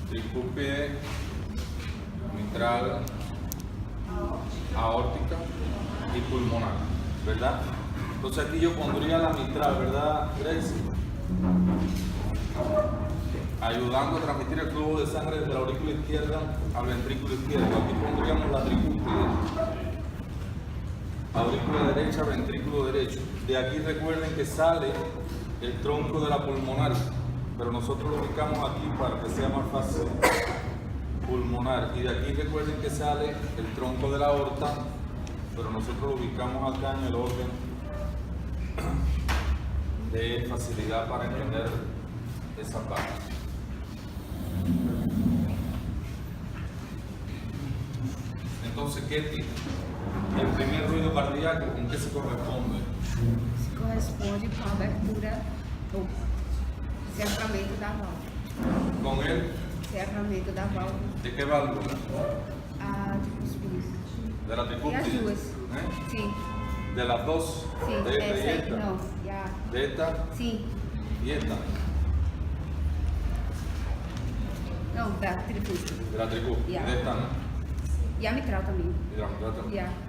tricúspide, mitral, aórtica y pulmonar, ¿verdad? Entonces aquí yo pondría la mitral, ¿verdad, Gracie? Ayudando a transmitir el flujo de sangre desde la aurícula izquierda al ventrículo izquierdo. Aquí pondríamos la tricúspide, aurícula derecha, ventrículo derecho. De aquí recuerden que sale el tronco de la pulmonar, pero nosotros lo ubicamos aquí para que sea más fácil. Pulmonar. Y de aquí recuerden que sale el tronco de la aorta, pero nosotros lo ubicamos acá en el orden de facilidad para entender esa parte. Entonces, ¿qué tiene? El primer ruido cardíaco, ¿con qué se corresponde? Se corresponde com a abertura ou cerramento da válvula. Con el, Cerramento da válvula. ¿de qué válvula? A tricúspide. De la E as tricúspide. duas. ¿Eh? Sim. De las dos, Sim. de esta y Essa aí. esta. Não. E a... De esta Sim. y esta. Não, da tricúspide. De la tricúspide. Ya. De esta no. E a mitral também. Y de la mitral también. E a...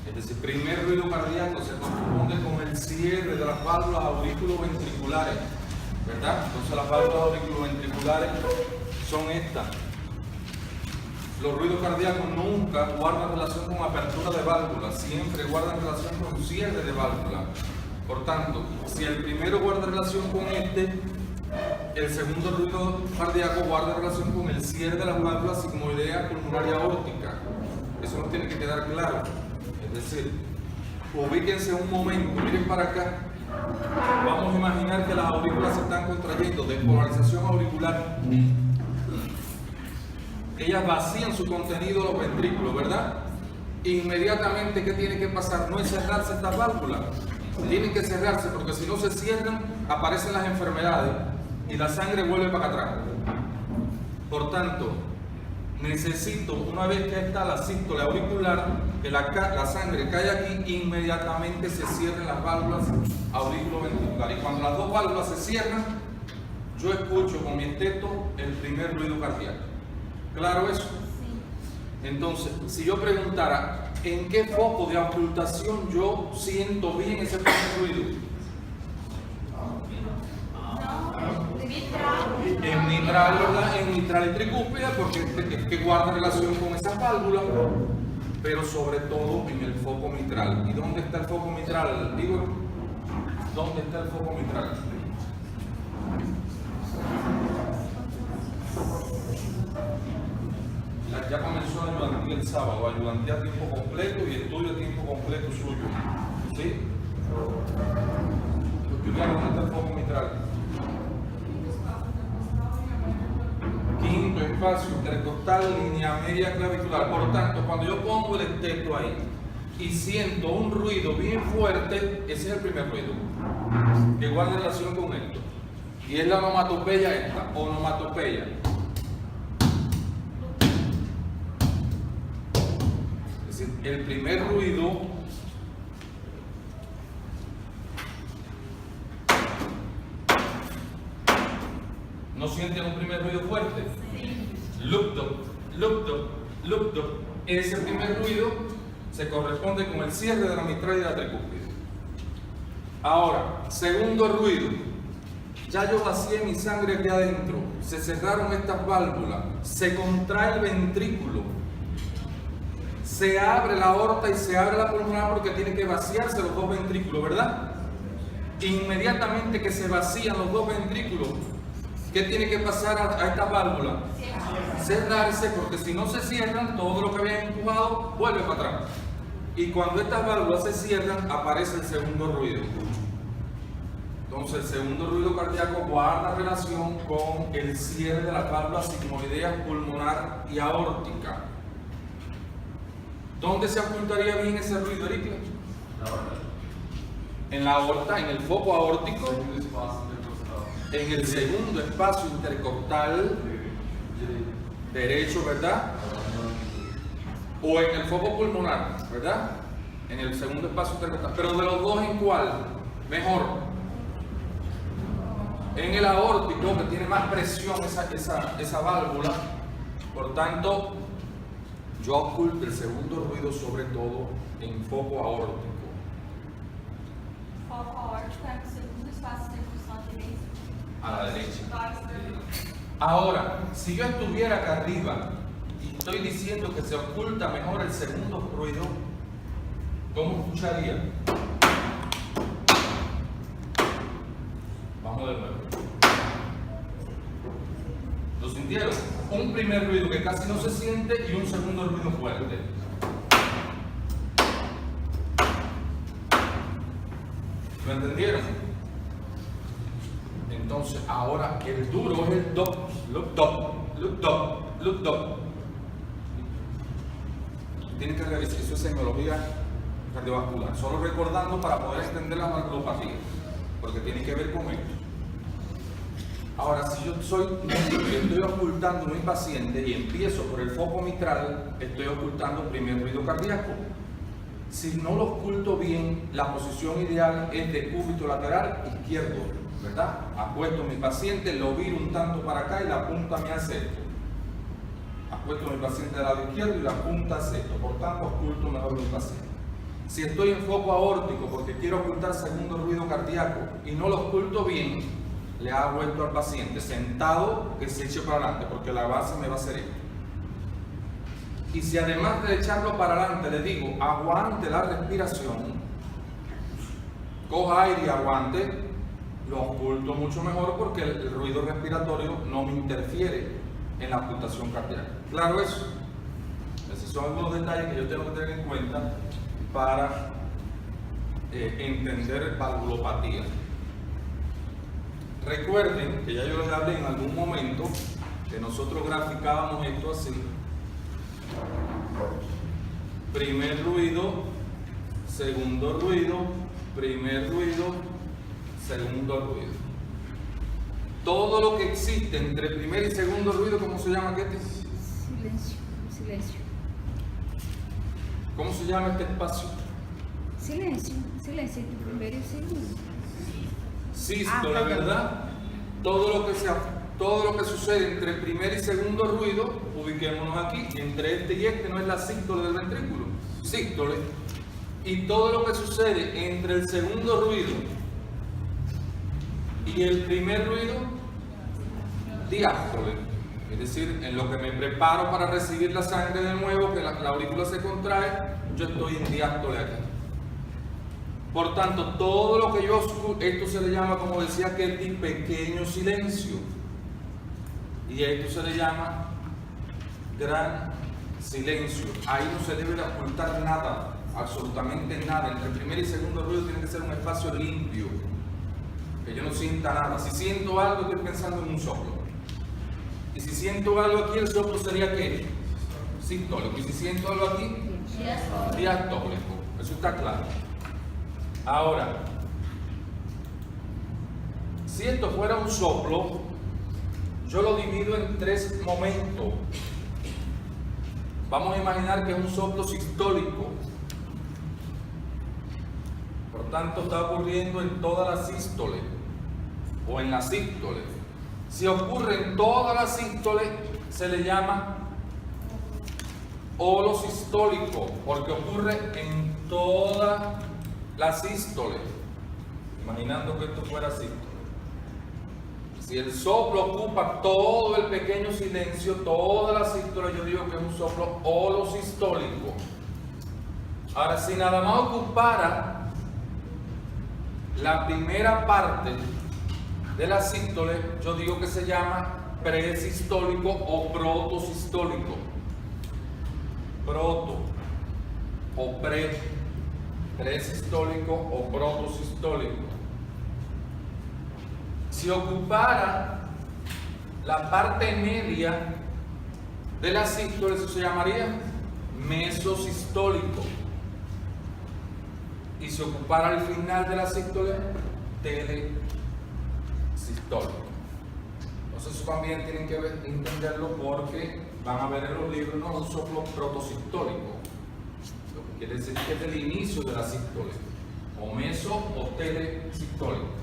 Es decir, primer ruido cardíaco se corresponde con el cierre de las válvulas auriculoventriculares, ¿verdad? Entonces las válvulas auriculoventriculares son estas. Los ruidos cardíacos nunca guardan relación con apertura de válvulas, siempre guardan relación con cierre de válvulas. Por tanto, si el primero guarda relación con este, el segundo ruido cardíaco guarda relación con el cierre de las válvulas sigmoidea, pulmonar y aórtica. Eso nos tiene que quedar claro. Es decir, ubíquense un momento, miren para acá. Vamos a imaginar que las aurículas se están contrayendo, despolarización auricular. Ellas vacían su contenido los ventrículos, ¿verdad? Inmediatamente, ¿qué tiene que pasar? No es cerrarse estas válvulas. Tienen que cerrarse porque si no se cierran, aparecen las enfermedades y la sangre vuelve para atrás. Por tanto, necesito, una vez que está la sístole auricular, que la sangre cae aquí, inmediatamente se cierren las válvulas auriculoventriculares. Y cuando las dos válvulas se cierran, yo escucho con mi esteto el primer ruido cardíaco. ¿Claro eso? Entonces, si yo preguntara, ¿en qué foco de ocultación yo siento bien ese primer ruido? En mitral, ¿verdad? En mitral y tricúspide, porque es que guarda relación con esas válvulas, pero sobre todo en el foco mitral. ¿Y dónde está el foco mitral? Digo, ¿dónde está el foco mitral? Ya comenzó la ayudantía el sábado, ayudantía a tiempo completo y estudio a tiempo completo suyo. ¿Sí? ¿Dónde está el foco mitral? Quinto espacio intercostal, línea media clavicular. Por tanto, cuando yo pongo el esteto ahí y siento un ruido bien fuerte, ese es el primer ruido que guarda relación con esto. Y es la onomatopeya esta, onomatopeya. Es decir, el primer ruido ¿no sienten un primer ruido fuerte? Lupdo, lupdo, lupdo. Ese primer ruido se corresponde con el cierre de la mitral y de la tricúspide. Ahora, segundo ruido. Ya yo vacié mi sangre aquí adentro. Se cerraron estas válvulas. Se contrae el ventrículo. Se abre la aorta y se abre la pulmonar porque tiene que vaciarse los dos ventrículos, ¿verdad? Inmediatamente que se vacían los dos ventrículos, ¿qué tiene que pasar a esta válvula? Cerrarse, porque si no se cierran, todo lo que habían empujado vuelve para atrás. Y cuando estas válvulas se cierran, aparece el segundo ruido. Entonces, el segundo ruido cardíaco guarda relación con el cierre de las válvulas sigmoideas, pulmonar y aórtica. ¿Dónde se ocultaría bien ese ruido, Erika? En la aorta, en el foco aórtico, en el segundo espacio intercostal derecho, ¿verdad? o en el foco pulmonar, ¿verdad? En el segundo espacio intercostal. Pero de los dos, ¿en cuál? Mejor. En el aórtico, que tiene más presión esa válvula. Por tanto, yo oculto el segundo ruido sobre todo en foco aórtico. Foco aórtico é o segundo espaço intercostal direito. A la derecha. Vai externo. Ahora, si yo estuviera acá arriba y estoy diciendo que se oculta mejor el segundo ruido, ¿cómo escucharía? Vamos de nuevo. ¿Lo sintieron? Un primer ruido que casi no se siente y un segundo ruido fuerte. ¿Lo entendieron? Entonces, ahora el duro es el do, look do, look do, look do. Tienen que revisar, eso es semiología cardiovascular. Solo recordando para poder entender la valvulopatía, porque tiene que ver con esto. Ahora, si yo soy médico y estoy ocultando a mi paciente y empiezo por el foco mitral, estoy ocultando el primer ruido cardíaco. Si no lo oculto bien, la posición ideal es de cúbito lateral izquierdo, ¿verdad? Apuesto a mi paciente, lo viro un tanto para acá y la punta me hace esto. Apuesto a mi paciente del lado izquierdo y la punta hace esto. Por tanto, oculto mejor a mi paciente. Si estoy en foco aórtico porque quiero ocultar segundo ruido cardíaco y no lo oculto bien, le hago esto al paciente sentado, que se eche para adelante, porque la base me va a hacer esto. Y si además de echarlo para adelante le digo aguante la respiración, coja aire y aguante, lo oculto mucho mejor porque el ruido respiratorio no me interfiere en la ocultación cardíaca. Claro eso. Esos son algunos detalles que yo tengo que tener en cuenta para entender valvulopatía. Recuerden que ya yo les hablé en algún momento que nosotros graficábamos esto así. Primer ruido, segundo ruido, primer ruido, segundo ruido. Todo lo que existe entre primer y segundo ruido, ¿cómo se llama este? Silêncio, silêncio. ¿Cómo se llama este espacio? Silêncio, silêncio entre o primeiro e o segundo. Sístole, ¿verdad? Todo lo que sucede entre el primer y segundo ruido, ubiquémonos aquí, entre este y este no es la sístole del ventrículo, sístole. Y todo lo que sucede entre el segundo ruido y el primer ruido, diástole. Es decir, en lo que me preparo para recibir la sangre de nuevo, que la aurícula se contrae, yo estoy en diástole aquí. Por tanto, todo lo que yo escucho, esto se le llama, como decía Ketty, pequeño silencio. Y esto se le llama gran silencio. Ahí no se debe de ocultar nada, absolutamente nada. Entre el primer y segundo ruido tiene que ser un espacio limpio, que yo no sienta nada. Si siento algo, estoy pensando en un soplo. Y si siento algo aquí, el soplo sería ¿qué? Sistólico. Y si siento algo aquí, diastólico. Eso está claro. Ahora, si esto fuera un soplo, yo lo divido en tres momentos. Vamos a imaginar que es un soplo sistólico. Por tanto, está ocurriendo en toda la sístole o en la sístole. Si ocurre en toda la sístole, se le llama holosistólico, porque ocurre en toda la sístole, imaginando que esto fuera sístole. Si el soplo ocupa todo el pequeño silencio, toda la sístole, yo digo que es un soplo holosistólico. Ahora, si nada más ocupara la primera parte de la sístole, yo digo que se llama presistólico o protosistólico. Proto o presistólico o protosistólico. Si ocupara la parte media de la sístole, eso se llamaría mesosistólico. Y si ocupara el final de la sístole, telesistólico. Entonces eso también tienen que entenderlo porque van a ver en los libros, no, un soplo protosistólico, lo que quiere decir que es el inicio de la sístole, o meso o telesistólico.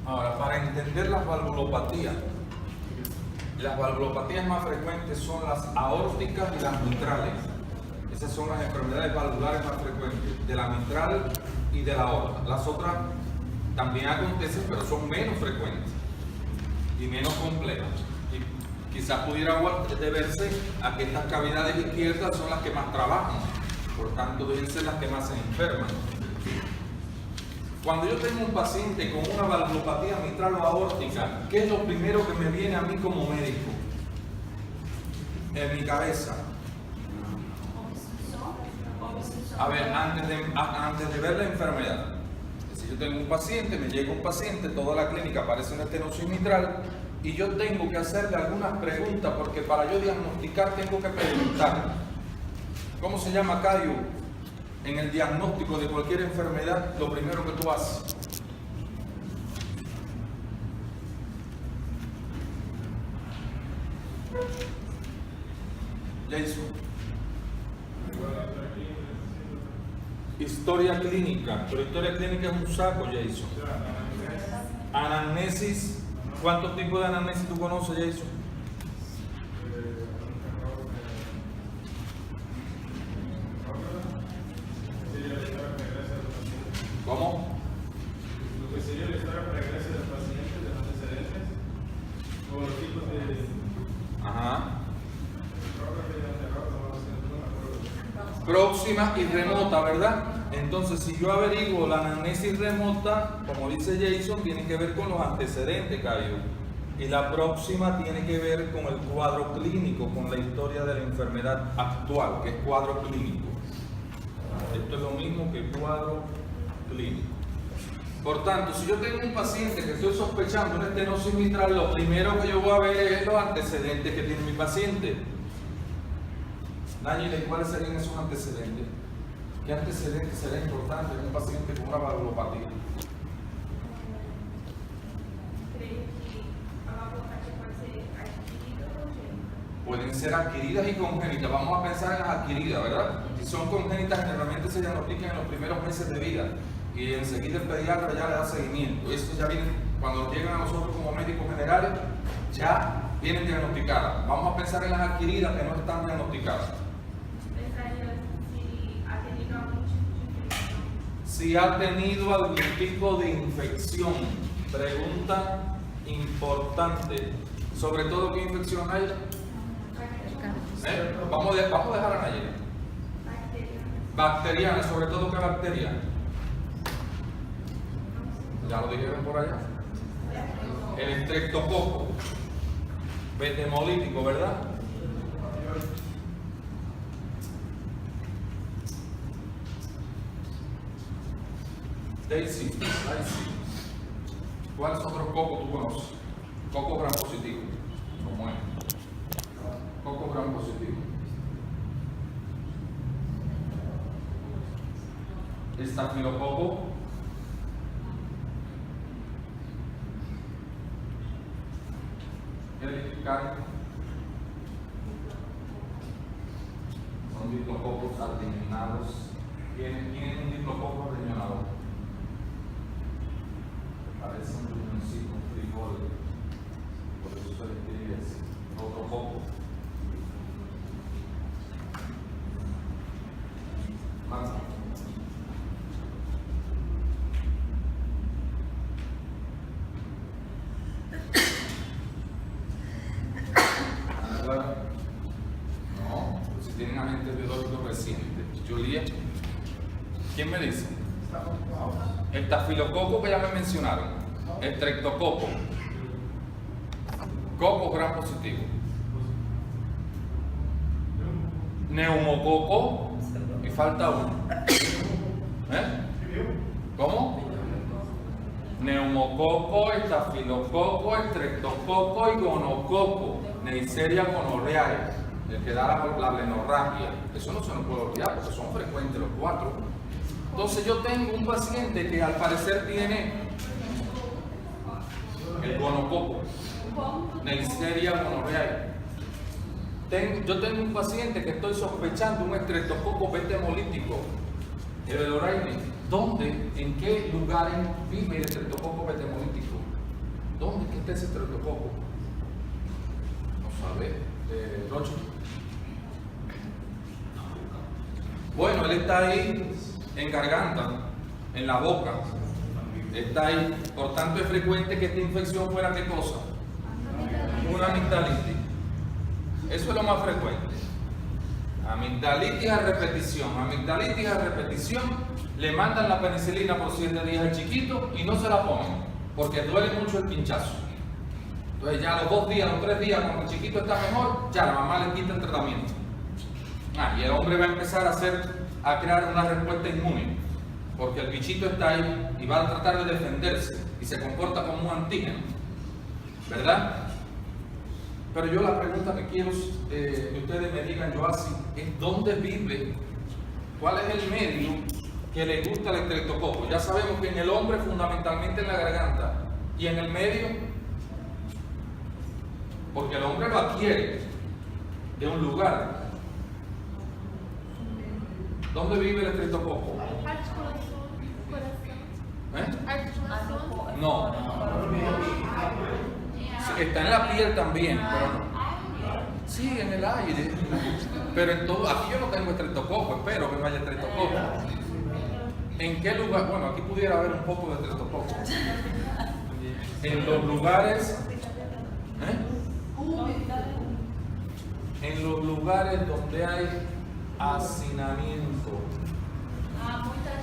Ahora, para entender las valvulopatías más frecuentes son las aórticas y las mitrales. Esas son las enfermedades valvulares más frecuentes, de la mitral y de la aorta. Las otras también acontecen, pero son menos frecuentes y menos complejas. Y quizás pudiera deberse a que estas cavidades izquierdas son las que más trabajan, por tanto deben ser las que más se enferman. Cuando yo tengo un paciente con una valvulopatía mitral o aórtica, ¿qué es lo primero que me viene a mí como médico? En mi cabeza. A ver, antes de ver la enfermedad. Si yo tengo un paciente, me llega un paciente, toda la clínica aparece una estenosis mitral y yo tengo que hacerle algunas preguntas porque para yo diagnosticar tengo que preguntar. ¿Cómo se llama, Cayo? En el diagnóstico de cualquier enfermedad, lo primero que tú haces. Jason. Historia clínica. Pero historia clínica es un saco, Jason. Anamnesis. ¿Cuántos tipos de anamnesis tú conoces, Jason? ¿Cómo? Lo que sería la historia pregresa del paciente, de los antecedentes, o los tipos de... Ajá. Próxima y remota, ¿verdad? Entonces, si yo averiguo la anamnesis remota, como dice Jason, tiene que ver con los antecedentes, Cayo. Y la próxima tiene que ver con el cuadro clínico, con la historia de la enfermedad actual, que es cuadro clínico. Esto es lo mismo que cuadro clínico. Por tanto, si yo tengo un paciente que estoy sospechando una estenosis mitral, lo primero que yo voy a ver es los antecedentes que tiene mi paciente. Nayeli, ¿cuáles serían esos antecedentes? ¿Qué antecedentes serían importantes en un paciente con una valvulopatía? Pueden ser adquiridas y congénitas. Vamos a pensar en las adquiridas, ¿verdad? Si son congénitas, generalmente se diagnostican en los primeros meses de vida y enseguida el pediatra ya le da seguimiento. Esto ya viene, cuando llegan a nosotros como médicos generales, ya vienen diagnosticadas. Vamos a pensar en las adquiridas que no están diagnosticadas. Si ha tenido algún tipo de infección, pregunta importante. Sobre todo, ¿qué infección hay? Vamos a dejar a Nayeli. Bacteriana, sobre todo, ¿qué bacteria? Ya lo dijeron por allá. El estreptococo, betemolítico, ¿verdad? Daisy. ¿Cuáles otros cocos tú conoces? Coco gram positivo. ¿Cómo es? Coco gram positivo. Estafilococo. Son diplococos adeniinados. ¿Tienen un diplococo adeniinado? Parece un riñoncito, un frijol. Por eso se le escribe así. Otro coco. Más. No, pues si tienen agentes biológicos recientes. Juliet, ¿quién me dice? El estafilococo que ya me mencionaron, estreptococo, coco gram positivo, neumococo, y falta uno. ¿Cómo? neumococo, estafilococo, estreptococo y gonococo, Neisseria gonorrhoeae, el que da la blenorragia. Eso no se nos puede olvidar porque son frecuentes los 4. Entonces yo tengo un paciente que al parecer tiene el gonococo, Neisseria gonorrhoeae. Yo tengo un paciente que estoy sospechando un estreptococo beta hemolítico, el Loraine. ¿Dónde, en qué lugares vive el estreptococo beta hemolítico? ¿Dónde está ese estreptococo? No sabe, Rocho. Bueno, él está ahí en garganta, en la boca. Está ahí. Por tanto, es frecuente que esta infección fuera ¿qué cosa? Una amigdalitis. Eso es lo más frecuente. Amigdalitis a repetición. Amigdalitis a repetición. Le mandan la penicilina por 7 días al chiquito y no se la ponen porque duele mucho el pinchazo. Entonces ya a los 2 días, a los 3 días, cuando el chiquito está mejor, ya la mamá le quita el tratamiento. Y el hombre va a empezar a crear una respuesta inmune porque el bichito está ahí y va a tratar de defenderse y se comporta como un antígeno, ¿verdad? Pero yo la pregunta que quiero que ustedes me digan, yo así, es ¿dónde vive? ¿Cuál es el medio que le gusta el estreptococo? Ya sabemos que en el hombre fundamentalmente en la garganta y en el medio, porque el hombre lo adquiere de un lugar. ¿Dónde vive el estreptococo? Articulação, coração. Articulação. No. Está en la piel también, pero no. Sí, en el aire. Pero en todo, aquí yo no tengo estreptococo, espero que no haya estreptococo. ¿En qué lugar? Bueno, aquí pudiera haber un poco de estreptococo. En los lugares, en los lugares donde hay hacinamiento.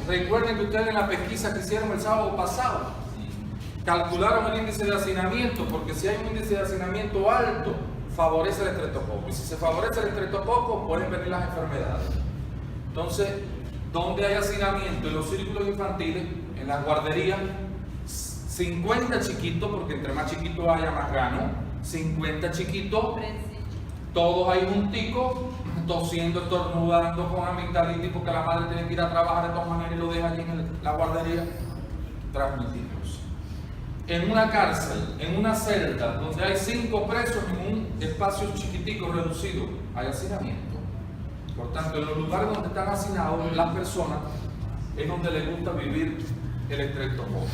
Recuerden que ustedes en la pesquisa que hicieron el sábado pasado calcularon el índice de hacinamiento, porque si hay un índice de hacinamiento alto, favorece el estreptococo. Y si se favorece el estreptococo, pueden venir las enfermedades. Entonces, donde hay hacinamiento en los círculos infantiles, en las guarderías, 50 chiquitos, porque entre más chiquitos haya más gano, 50 chiquitos, todos ahí junticos, tosiendo, estornudando con amigdalitis, porque la madre tiene que ir a trabajar de todas maneras y lo deja allí en la guardería, transmitimos. En una cárcel, en una celda, donde hay 5 presos en un espacio chiquitico, reducido, hay hacinamiento. Por tanto, en los lugares donde están hacinados las personas, es donde les gusta vivir el estreptococo.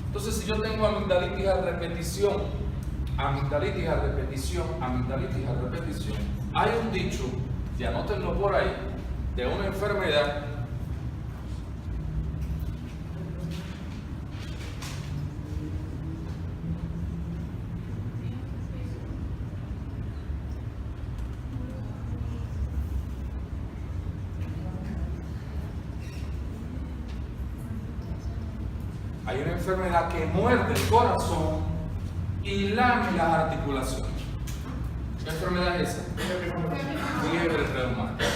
Entonces, si yo tengo amigdalitis a repetición, amigdalitis a repetición, amigdalitis a repetición, hay un dicho, y anótenlo por ahí, de una enfermedad que muerde el corazón y lame las articulaciones. ¿Qué enfermedad es esa? Fiebre reumática.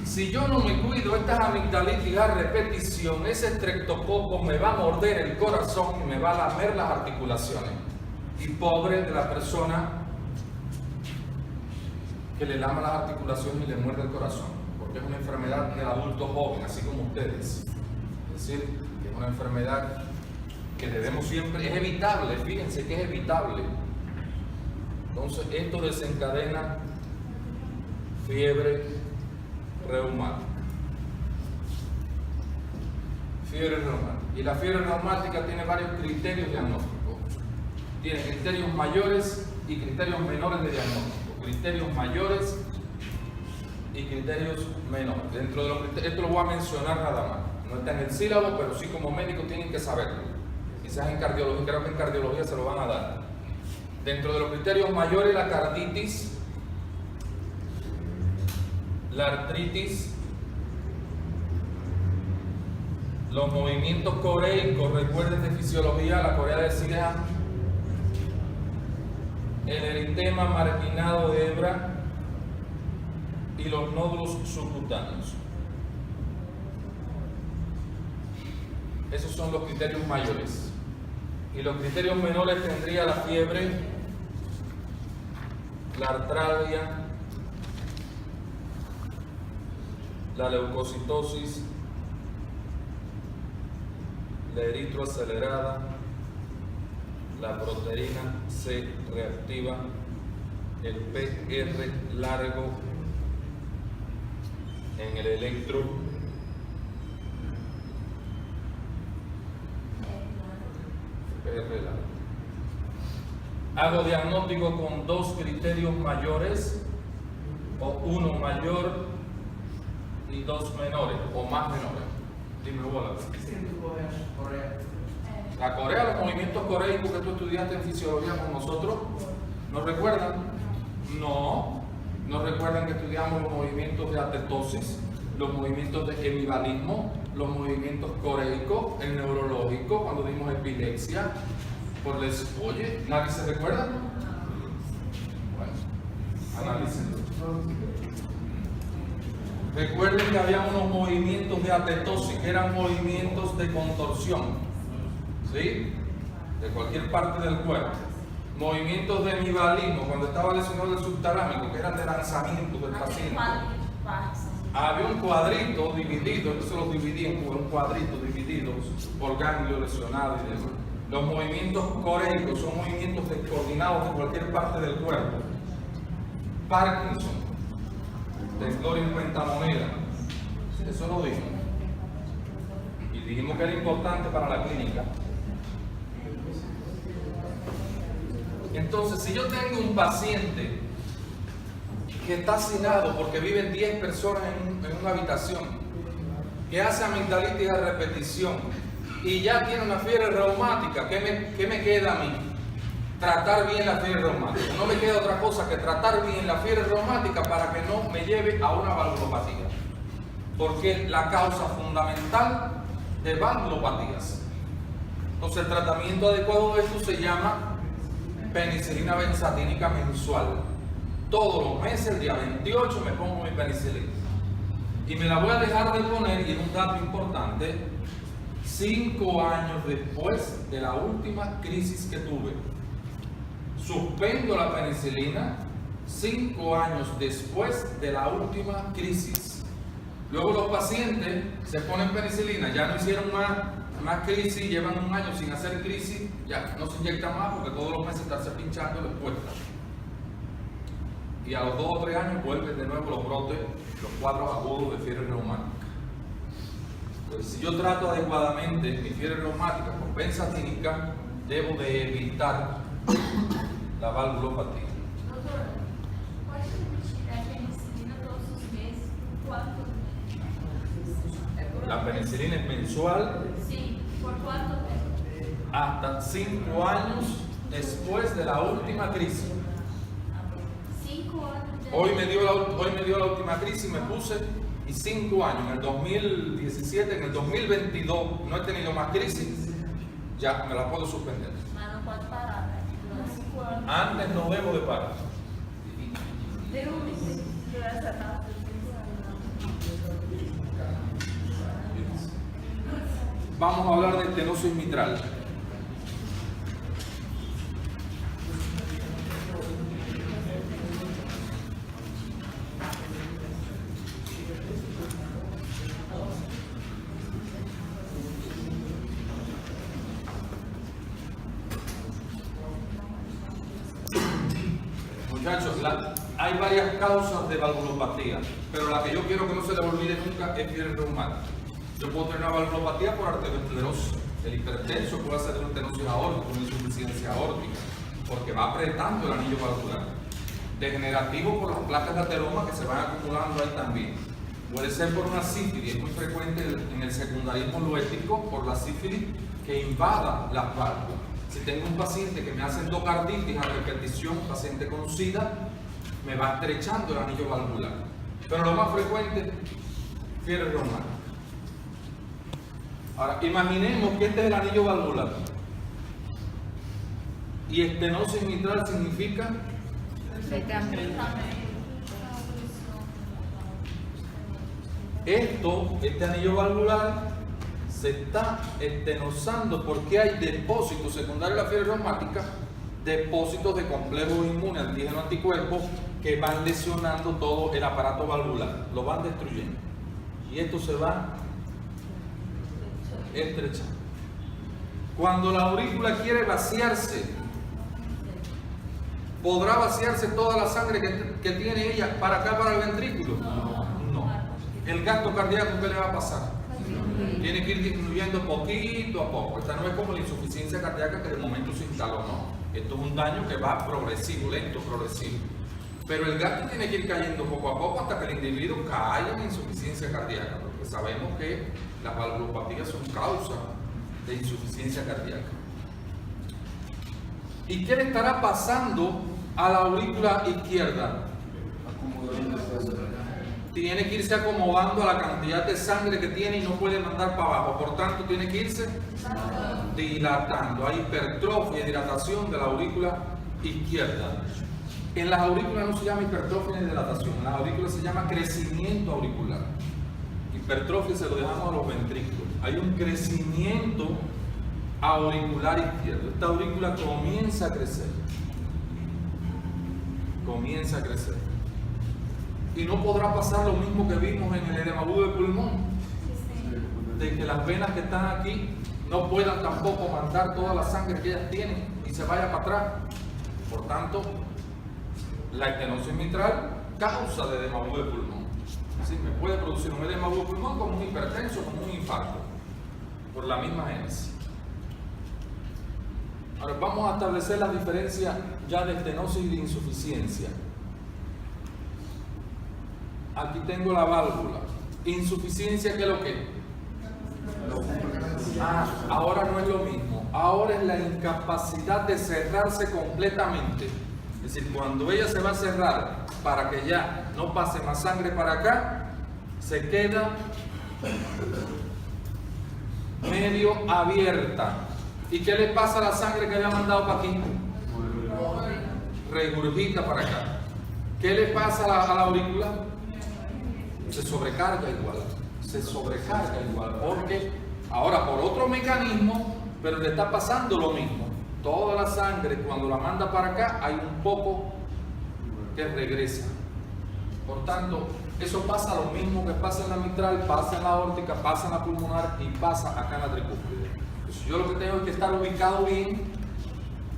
Si yo no me cuido estas amigdalitis a repetición, ese estreptococo me va a morder el corazón y me va a lamer las articulaciones. Y pobre de la persona que le lama las articulaciones y le muerde el corazón, porque es una enfermedad del adulto joven, así como ustedes. Es decir, que es una enfermedad que debemos siempre, es evitable, fíjense que es evitable. Entonces esto desencadena fiebre reumática. Fiebre reumática. Y la fiebre reumática tiene varios criterios diagnósticos. Tiene criterios mayores y criterios menores de diagnóstico. Criterios mayores y criterios menores. Dentro de los criterios, esto lo voy a mencionar nada más. No está en el sílabo, pero sí como médicos tienen que saberlo. Quizás en cardiología, creo que en cardiología se lo van a dar. Dentro de los criterios mayores, la carditis, la artritis, los movimientos coreicos, recuerden de fisiología, la corea de Siga, el eritema marginado de hebra y los nódulos subcutáneos. Esos son los criterios mayores. Y los criterios menores tendría la fiebre, la artralgia, la leucocitosis, la eritroacelerada, la proteína C reactiva, el PR largo en el electro, PR largo. Hago diagnóstico con dos criterios mayores, o uno mayor y dos menores, o más menores. Dime, Wallace. La corea, los movimientos coreicos que tú estudiaste en fisiología con nosotros, ¿nos recuerdan? No recuerdan que estudiamos los movimientos de atetosis, los movimientos de hemivalismo, los movimientos coreicos, el neurológico, cuando dimos epilepsia. Oye, ¿nadie se recuerda? Bueno, analícenlo. Recuerden que había unos movimientos de atetosis, que eran movimientos de contorsión, ¿sí? De cualquier parte del cuerpo. Movimientos de hemivalismo, cuando estaba lesionado el subtalámico, que eran de lanzamiento del paciente. Había un cuadrito dividido, entonces los dividían por un cuadrito dividido por ganglio lesionado y demás. Los movimientos coreicos son movimientos descoordinados de cualquier parte del cuerpo. Parkinson, temblor en cuenta moneda, eso lo dijimos. Y dijimos que era importante para la clínica. Entonces, si yo tengo un paciente que está hacinado porque viven 10 personas en una habitación, que hace amigdalitis a repetición y ya tiene una fiebre reumática, ¿qué me queda a mí? Tratar bien la fiebre reumática. No me queda otra cosa que tratar bien la fiebre reumática para que no me lleve a una valvulopatía, porque es la causa fundamental de valvulopatías. Entonces, el tratamiento adecuado de esto se llama penicilina benzatínica mensual. Todos los meses, el día 28, me pongo mi penicilina. Y me la voy a dejar de poner, y es un dato importante, 5 años después de la última crisis que tuve. Suspendo la penicilina 5 años después de la última crisis. Luego los pacientes se ponen penicilina, ya no hicieron más crisis, llevan 1 año sin hacer crisis, ya no se inyectan más porque todos los meses estarse pinchando les cuesta. Y a los 2 o 3 años vuelven de nuevo los brotes, los cuadros agudos de fiebre reumática. Entonces, si yo trato adecuadamente mi fiebre reumática con benzatínica, debo de evitar la valvulopatía. Doutor, pode repetir a penicilina todos os meses por quanto? La penicilina es mensual. Sim, por quanto tempo? Hasta 5 años después de la última crisis. 5 anos de... Hoy me dio la última crisis, me puse, y 5 años, en el 2017, en el 2022 no he tenido más crisis, ya me la puedo suspender. Mas não pode parar, né? Durante 5 anos. Antes no debo de parar. Durante essa data de 5 anos. Vamos a hablar de estenosis mitral. Muchachos, hay varias causas de valvulopatía, pero la que yo quiero que no se les olvide nunca es fiebre reumática. Yo puedo tener una valvulopatía por arteriosclerosis. El hipertenso puede hacer una estenosis aórtica, una insuficiencia aórtica, porque va apretando el anillo valvular. Degenerativo por las placas de ateroma que se van acumulando ahí también. Puede ser por una sífilis, es muy frecuente en el secundarismo luético, por la sífilis que invada las válvulas. Si tengo un paciente que me hace endocarditis a repetición, paciente con SIDA, me va estrechando el anillo valvular. Pero lo más frecuente, fiebre reumática. Ahora, imaginemos que este es el anillo valvular. Y estenosis mitral significa este anillo valvular se está estenosando porque hay depósitos secundarios de la fiebre reumática, depósitos de complejos inmunes, antígeno, anticuerpos, que van lesionando todo el aparato valvular, lo van destruyendo. Y esto se va estrechando. Cuando la aurícula quiere vaciarse, ¿podrá vaciarse toda la sangre que tiene ella para acá, para el ventrículo? No. El gasto cardíaco, ¿qué le va a pasar? Tiene que ir disminuyendo poquito a poco. Esta no es como la insuficiencia cardíaca que de momento se instaló, no. Esto es un daño que va progresivo, lento, progresivo. Pero el gasto tiene que ir cayendo poco a poco hasta que el individuo caiga en insuficiencia cardíaca, porque sabemos que las valvulopatías son causa de insuficiencia cardíaca. ¿Y qué le estará pasando a la aurícula izquierda? Tiene que irse acomodando a la cantidad de sangre que tiene y no puede mandar para abajo. Por tanto, tiene que irse dilatando. Hay hipertrofia y dilatación de la aurícula izquierda. En las aurículas no se llama hipertrofia ni dilatación. En las aurículas se llama crecimiento auricular. Hipertrofia se lo dejamos a los ventrículos. Hay un crecimiento auricular izquierdo. Esta aurícula comienza a crecer. Comienza a crecer. Y no podrá pasar lo mismo que vimos en el edema agudo de pulmón, de que las venas que están aquí no puedan tampoco mandar toda la sangre que ellas tienen y se vaya para atrás. Por tanto, la estenosis mitral causa de edema agudo de pulmón. ¿Sí? Me puede producir un edema agudo de pulmón como un hipertenso, como un infarto, por la misma génesis. Ahora vamos a establecer la diferencia ya de estenosis y de insuficiencia. Aquí tengo la válvula. Insuficiencia, ¿qué es lo que? Ahora no es lo mismo. Ahora es la incapacidad de cerrarse completamente. Es decir, cuando ella se va a cerrar para que ya no pase más sangre para acá, se queda medio abierta. ¿Y qué le pasa a la sangre que había mandado para aquí? Regurgita para acá. ¿Qué le pasa a la aurícula? Se sobrecarga igual. Se sobrecarga igual. Porque ahora por otro mecanismo, pero le está pasando lo mismo. Toda la sangre cuando la manda para acá hay un poco que regresa. Por tanto, eso pasa lo mismo que pasa en la mitral, pasa en la aórtica, pasa en la pulmonar y pasa acá en la tricúspide. Entonces, yo lo que tengo es que estar ubicado bien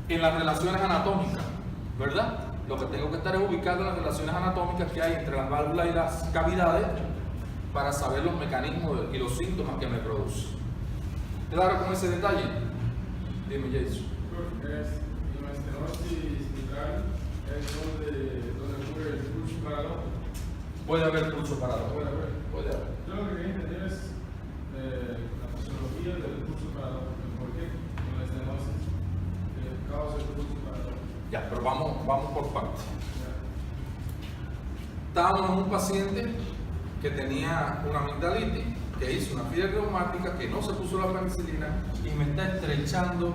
en las relaciones anatómicas, ¿verdad? Lo que tengo que estar es ubicado en las relaciones anatómicas que hay entre las válvulas y las cavidades para saber los mecanismos y los síntomas que me producen. ¿Claro con ese detalle? Dime, Jason. En la estenosis mitral es donde ocurre el pulso parado. Puede haber pulso parado. Puede haber. Puede haber. Yo lo que quería entender es la fisiología del pulso parado. ¿Por qué? En la estenosis causa el pulso parado. Ya, pero vamos por partes. Estábamos en un paciente que tenía una amigdalitis, que hizo una fiebre reumática, que no se puso la penicilina y me está estrechando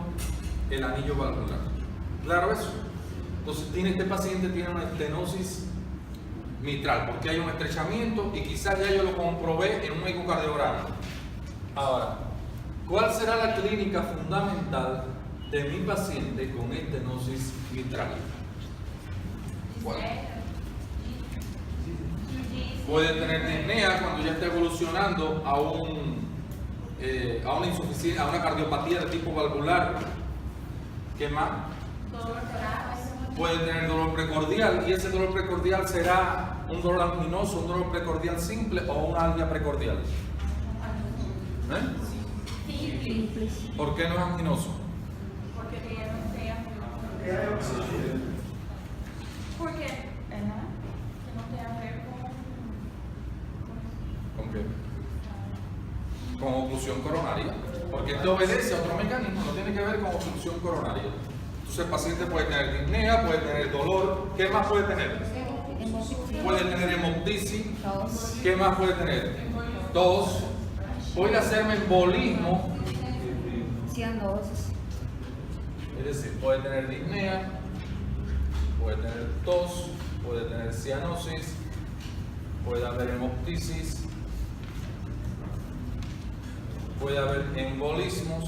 el anillo valvular. ¿Claro eso? Entonces este paciente tiene una estenosis mitral, porque hay un estrechamiento y quizás ya yo lo comprobé en un ecocardiograma. Ahora, ¿cuál será la clínica fundamental de mi paciente con estenosis mitral? ¿Cuál? Puede tener disnea cuando ya está evolucionando a una insuficiencia, a una cardiopatía de tipo valvular. ¿Qué más? Puede tener dolor precordial, y ese dolor precordial será un dolor anginoso, un dolor precordial simple o una algia precordial. ¿Por qué no es anginoso? Porque ella no sea. Porque que no tenga que ver ¿Con qué? Con oclusión coronaria. Porque esto obedece a otro mecanismo, no tiene que ver con oclusión coronaria. Entonces el paciente puede tener disnea, puede tener dolor. ¿Qué más puede tener? Puede tener hemoptisis. ¿Qué más puede tener? Tos. Puede hacerme embolismo. Cianosis. Es decir, puede tener disnea, puede tener tos, puede tener cianosis, puede haber hemoptisis. puede haber embolismos.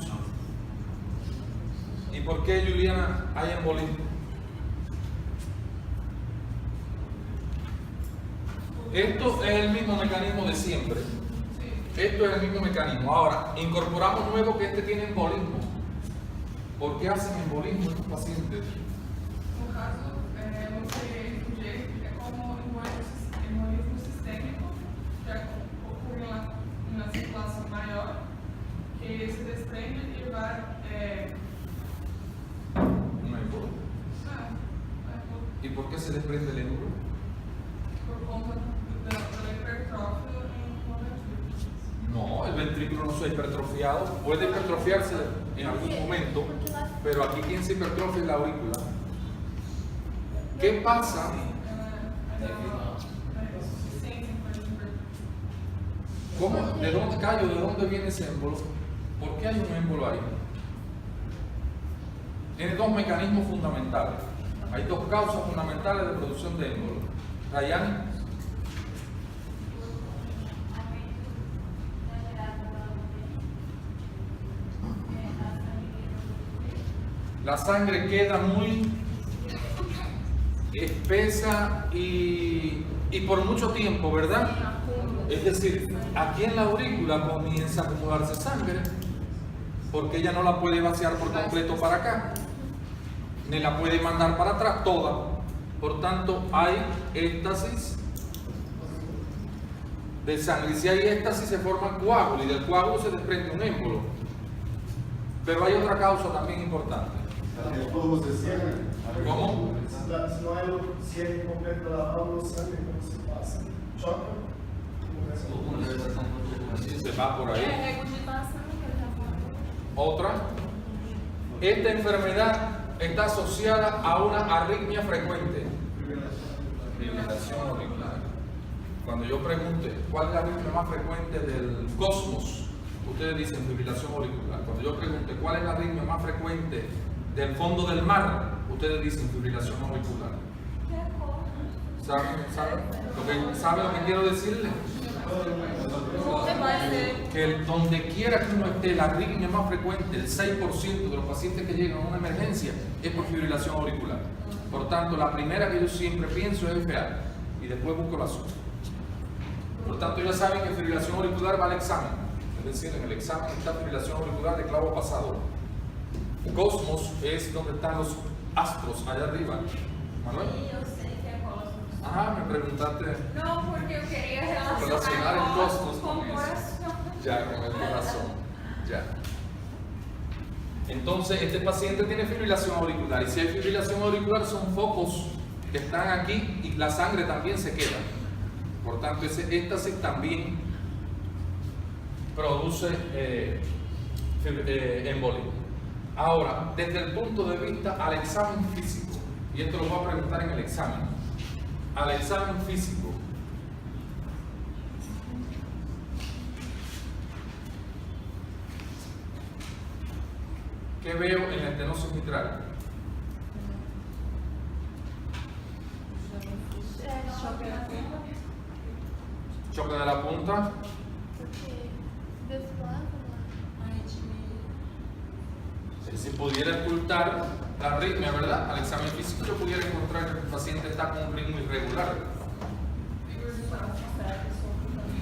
¿Y por qué, Juliana, hay embolismo? Esto es el mismo mecanismo de siempre. Esto es el mismo mecanismo. Ahora, incorporamos nuevo que este tiene embolismo. ¿Por qué hacen embolismo estos pacientes? No caso, não seria de um jeito, é como hemolismo sistêmico, já ocorre uma circulação maior, que se desprende e vai. Un émbolo. ¿Y por qué se desprende el émbolo? Por conta da hipertrofia em ventrículo. No, el ventrículo no se ha hipertrofiado. Puede hipertrofiarse en algún momento, pero aquí quien se hipertrofia es la aurícula. ¿Qué pasa? ¿Cómo? ¿De dónde cayó? ¿De dónde viene ese émbolo? ¿Por qué hay un émbolo ahí? Tiene dos mecanismos fundamentales. Hay dos causas fundamentales de producción de émbolo. Rayani. La sangre queda muy espesa y por mucho tiempo, ¿verdad? Es decir, aquí en la aurícula comienza a acumularse sangre porque ella no la puede vaciar por completo para acá, ni la puede mandar para atrás toda. Por tanto, hay éstasis de sangre. Y si hay éstasis, se forma coágulo y del coágulo se desprende un émbolo. Pero hay otra causa también importante. Como se cierra. ¿Cómo? Se não é o cierre completo da válvula, o sangue como se passa, choca, Así se va por ahí. Regurgitação, que eu já falei. Otra. Esta enfermedad está asociada a una arritmia frecuente. Fibrilación auricular. Cuando yo pregunte cuál es la arritmia más frecuente del cosmos, ustedes dicen fibrilación auricular. Cuando yo pregunte cuál es la arritmia más frecuente del fondo del mar, ustedes dicen fibrilación auricular. ¿Saben lo que quiero decirle? Que donde quiera que uno esté, la arritmia más frecuente, el 6% de los pacientes que llegan a una emergencia es por fibrilación auricular. Por tanto, la primera que yo siempre pienso es FA y después busco la azul. Por tanto, ya saben que fibrilación auricular va al examen. Es decir, en el examen está fibrilación auricular de clavo pasador. Cosmos es donde están los astros, allá arriba. Manuel. E eu sei que é cosmos. Ah, me preguntaste. Não, porque eu queria Relacionar relacionar el cosmos com con eso. coração. Ya, con el corazón. Ya. Entonces, este paciente tiene fibrilación auricular. Y si hay fibrilación auricular, son focos que están aquí y la sangre también se queda. Por tanto, ese éxtasis también produce embolismo. Ahora, desde el punto de vista al examen físico, y esto lo voy a preguntar en el examen, al examen físico, ¿qué veo en la estenosis mitral? Choque de la punta. Si pudiera ocultar la arritmia, ¿verdad? Al examen físico yo pudiera encontrar que el paciente está con un ritmo irregular.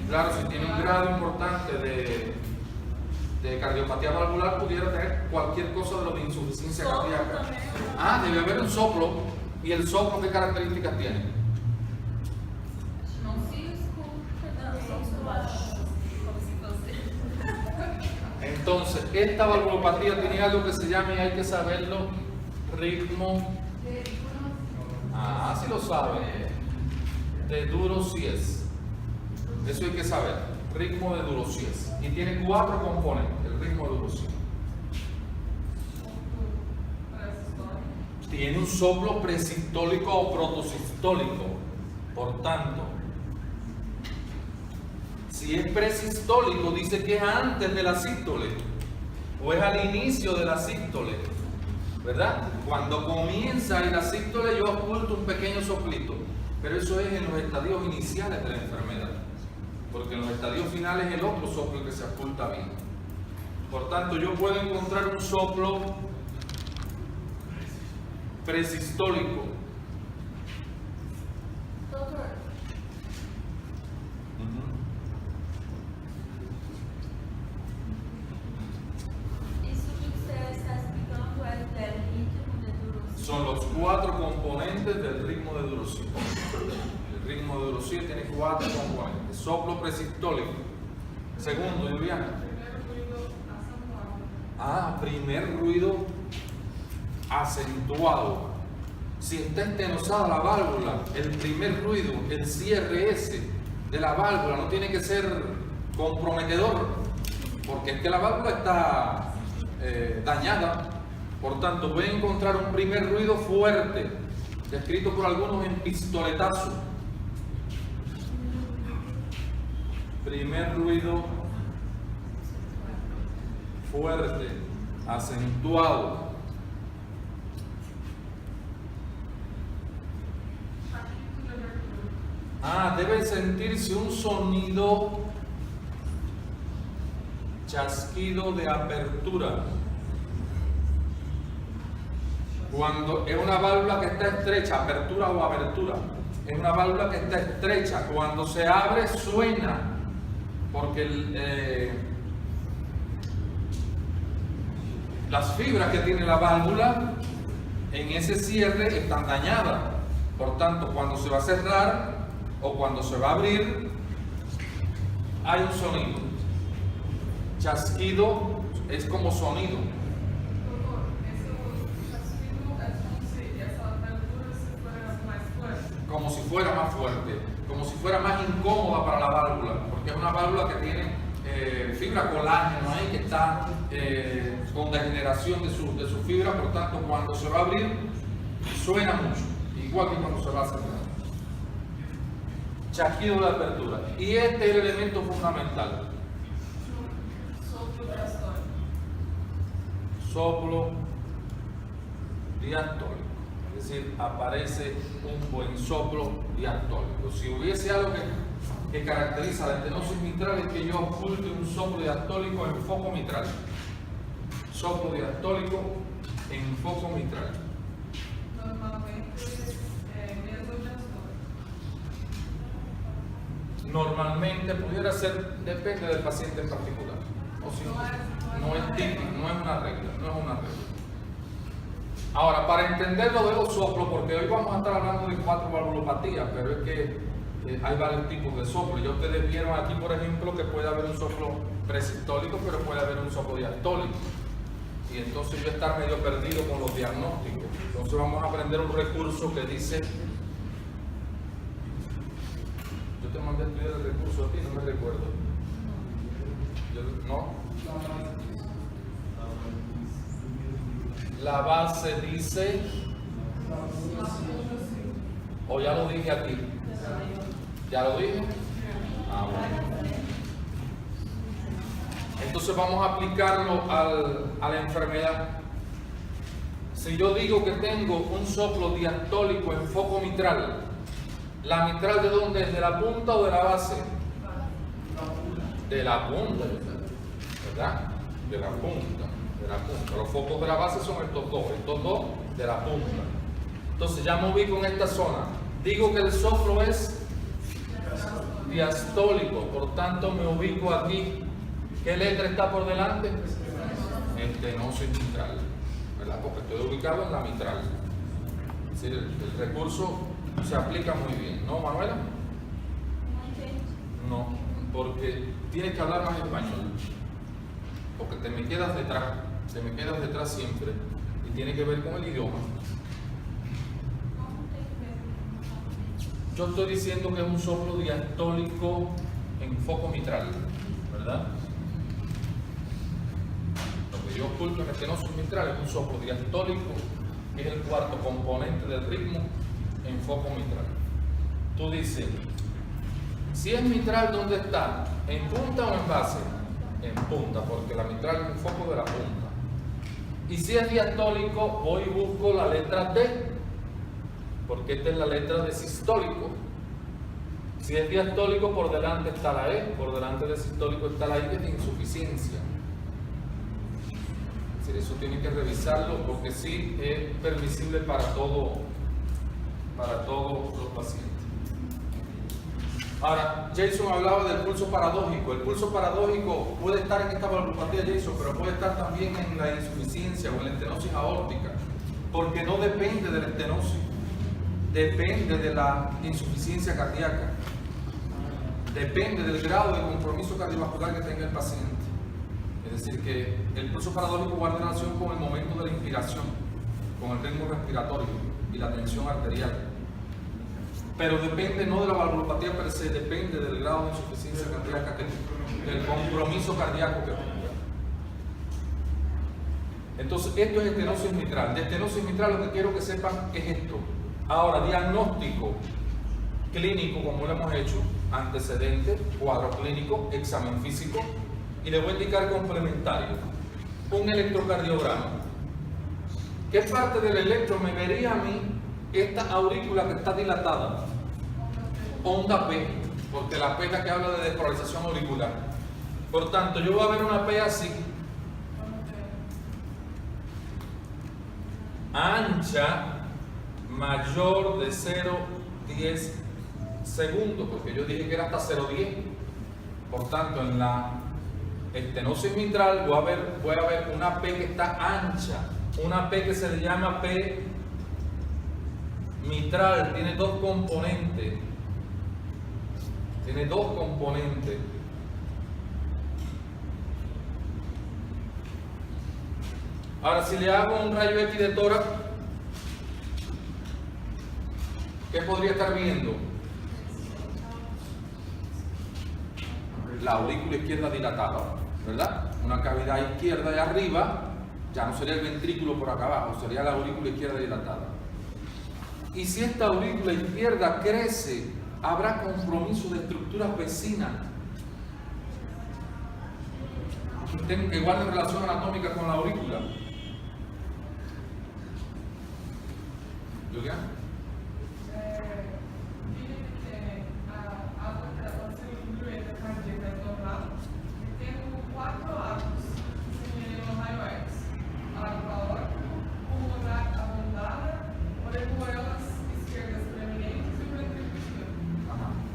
Claro, si tiene un grado importante de cardiopatía valvular, pudiera tener cualquier cosa de lo de insuficiencia cardíaca. Ah, debe haber un soplo. ¿Y el soplo qué características tiene? Não se escuta, como se fosse. Entonces, esta valvulopatía tiene algo que se llama, y hay que saberlo, ritmo. Ah, sí lo sabe. De Durosies. Eso hay que saber. Ritmo de Durosies. Y tiene 4 componentes, el ritmo de Durosies. Tiene un soplo presistólico o protosistólico. Por tanto, si es presistólico, dice que es antes de la sístole o es al inicio de la sístole, ¿verdad? Cuando comienza la sístole, yo oculto un pequeño soplito, pero eso es en los estadios iniciales de la enfermedad, porque en los estadios finales es el otro soplo que se oculta bien. Por tanto, yo puedo encontrar un soplo presistólico. Doutor, isso que você está explicando é del ritmo de duración. Son los 4 componentes del ritmo de Durocy. El ritmo de Durocy tiene 4 componentes. Soplo presistólico. Segundo, Juliana. Primeiro ruído acentuado. Primer ruido acentuado. Si está estenosada la válvula, el primer ruido, el CRS de la válvula no tiene que ser comprometedor, porque es que la válvula está dañada. Por tanto, voy a encontrar un primer ruido fuerte, descrito por algunos en pistoletazo. Primer ruido fuerte, acentuado. Debe sentirse un sonido, chasquido de apertura. Cuando es una válvula que está estrecha, apertura o abertura, es una válvula que está estrecha. Cuando se abre suena, porque las fibras que tiene la válvula en ese cierre están dañadas. Por tanto, cuando se va a cerrar o cuando se va a abrir, hay un sonido. Chasquido es como sonido. Doutor, esse chasquido é como se essa abertura se fuera mais fuerte. Como si fuera más fuerte, como si fuera más incómoda para la válvula, porque es una válvula que tiene fibra colágeno ahí, que está con degeneración de su fibra. Por tanto, cuando se va a abrir, suena mucho, igual que cuando se va a cerrar. Chasquido de apertura. Y este es el elemento fundamental. Sopro diastólico. Soplo diastólico. Es decir, aparece un buen soplo diastólico. Si hubiese algo que caracteriza la estenosis mitral, es que yo oculte un soplo diastólico en foco mitral. Soplo diastólico en foco mitral. Normalmente mesodiastólico. Normalmente pudiera ser, depende del paciente en particular. O si no es típico, no es una regla, no es una regla. Ahora, para entender lo de los soplos, porque hoy vamos a estar hablando de 4 valvulopatías, pero es que hay varios tipos de soplos. Ya ustedes vieron aquí, por ejemplo, que puede haber un soplo presistólico, pero puede haber un soplo diastólico. Y entonces yo estar medio perdido con los diagnósticos. Entonces vamos a aprender un recurso que dice... Yo te mandé a estudiar el recurso a ti, no me recuerdo. ¿No? La base dice... ¿O ya lo dije aquí? ¿Ya lo dije? Bueno. Entonces vamos a aplicarlo a la enfermedad. Si yo digo que tengo un soplo diastólico en foco mitral, ¿la mitral de dónde es? ¿De la punta o de la base? De la punta, ¿verdad? De la punta, de la punta. Los focos de la base son estos dos de la punta. Entonces ya me ubico en esta zona. Digo que el soplo es diastólico, por tanto me ubico aquí. ¿Qué letra está por delante? Estenosis mitral, ¿verdad? Porque estoy ubicado en la mitral. Es decir, el recurso se aplica muy bien, ¿no, Manuela? No, porque tienes que hablar más español. Porque te me quedas detrás siempre. Y tiene que ver con el idioma. Yo estoy diciendo que es un soplo diastólico en foco mitral, ¿verdad? Lo que yo oculto en estenosis mitral es un soplo diastólico, que es el 4º componente del ritmo en foco mitral. Tú dices, si es mitral, ¿dónde está? ¿En punta o en base? En punta, porque la mitral es un foco de la punta. Y si es diastólico, voy y busco la letra D, porque esta es la letra de sistólico. Si es diastólico, por delante está la E, por delante de sistólico está la I, que es de insuficiencia. decir, eso tienen que revisarlo porque sí es permisible para todos los pacientes. Ahora, Jason hablaba del pulso paradójico. El pulso paradójico puede estar en esta valvulopatía, Jason, pero puede estar también en la insuficiencia o en la estenosis aórtica, porque no depende de la estenosis, depende de la insuficiencia cardíaca, depende del grado de compromiso cardiovascular que tenga el paciente. Es decir, que el pulso paradójico guarda relación con el momento de la inspiración, con el ritmo respiratorio y la tensión arterial. Pero depende no de la valvulopatía per se, depende del grado de insuficiencia cardíaca, del compromiso cardíaco que tenga. Entonces, esto es estenosis mitral. De estenosis mitral lo que quiero que sepan es esto. Ahora, diagnóstico clínico, como lo hemos hecho, antecedente, cuadro clínico, examen físico, y le voy a indicar complementario. Un electrocardiograma. ¿Qué parte del electro me vería a mí esta aurícula que está dilatada? Onda P, porque la P es la que habla de despolarización auricular. Por tanto, yo voy a ver una P así, ancha, mayor de 0,10 segundos, porque yo dije que era hasta 0,10. Por tanto, en la estenosis mitral voy a ver una P que está ancha, una P que se le llama P mitral, tiene dos componentes. Ahora, si le hago un rayo X de tórax, ¿qué podría estar viendo? La aurícula izquierda dilatada, ¿verdad? Una cavidad izquierda de arriba, ya no sería el ventrículo por acá abajo, sería la aurícula izquierda dilatada. Y si esta aurícula izquierda crece, habrá compromiso de estructuras vecinas que guarden relación anatómica con la aurícula. ¿Julián?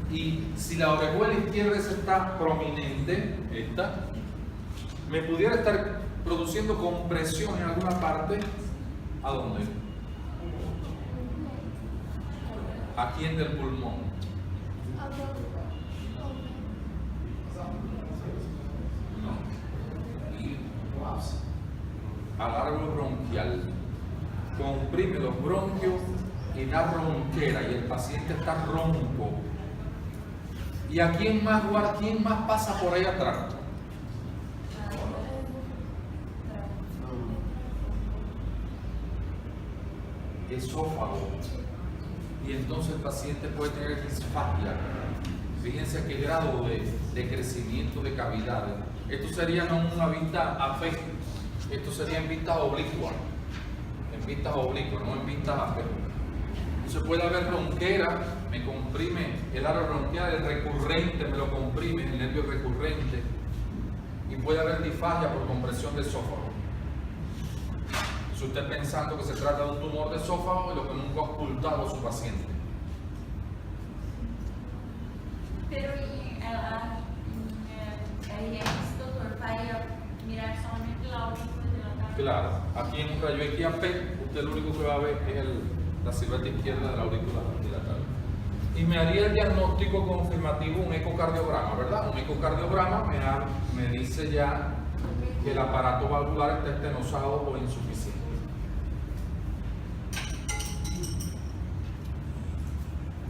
Y si la orejuela izquierda está prominente, esta, me pudiera estar produciendo compresión en alguna parte. ¿A dónde? Aquí en el pulmón. No. Y al árbol bronquial. Comprime los bronquios y da ronquera y el paciente está ronco. ¿Y a quién más pasa por ahí atrás? Esófago. Y entonces el paciente puede tener disfagia. Fíjense a qué grado de crecimiento de cavidades. Esto sería no una vista AP, esto sería en vista oblicua. En vistas oblicuas, no en vistas AP. Entonces puede haber ronquera, me comprime el área bronquial, el recurrente me lo comprime, el nervio recurrente, y puede haber disfagia por compresión de esófago. Si usted pensando que se trata de un tumor de esófago, es lo que nunca ha ocultado a su paciente. Pero doctor, para mirar solamente la aurícula de la cara. Claro, aquí en un rayo X AP, usted lo único que va a ver es la silueta izquierda de la aurícula dilatada. Y me haría el diagnóstico confirmativo, un ecocardiograma, ¿verdad? Un ecocardiograma me dice ya que el aparato valvular está estenosado o insuficiente.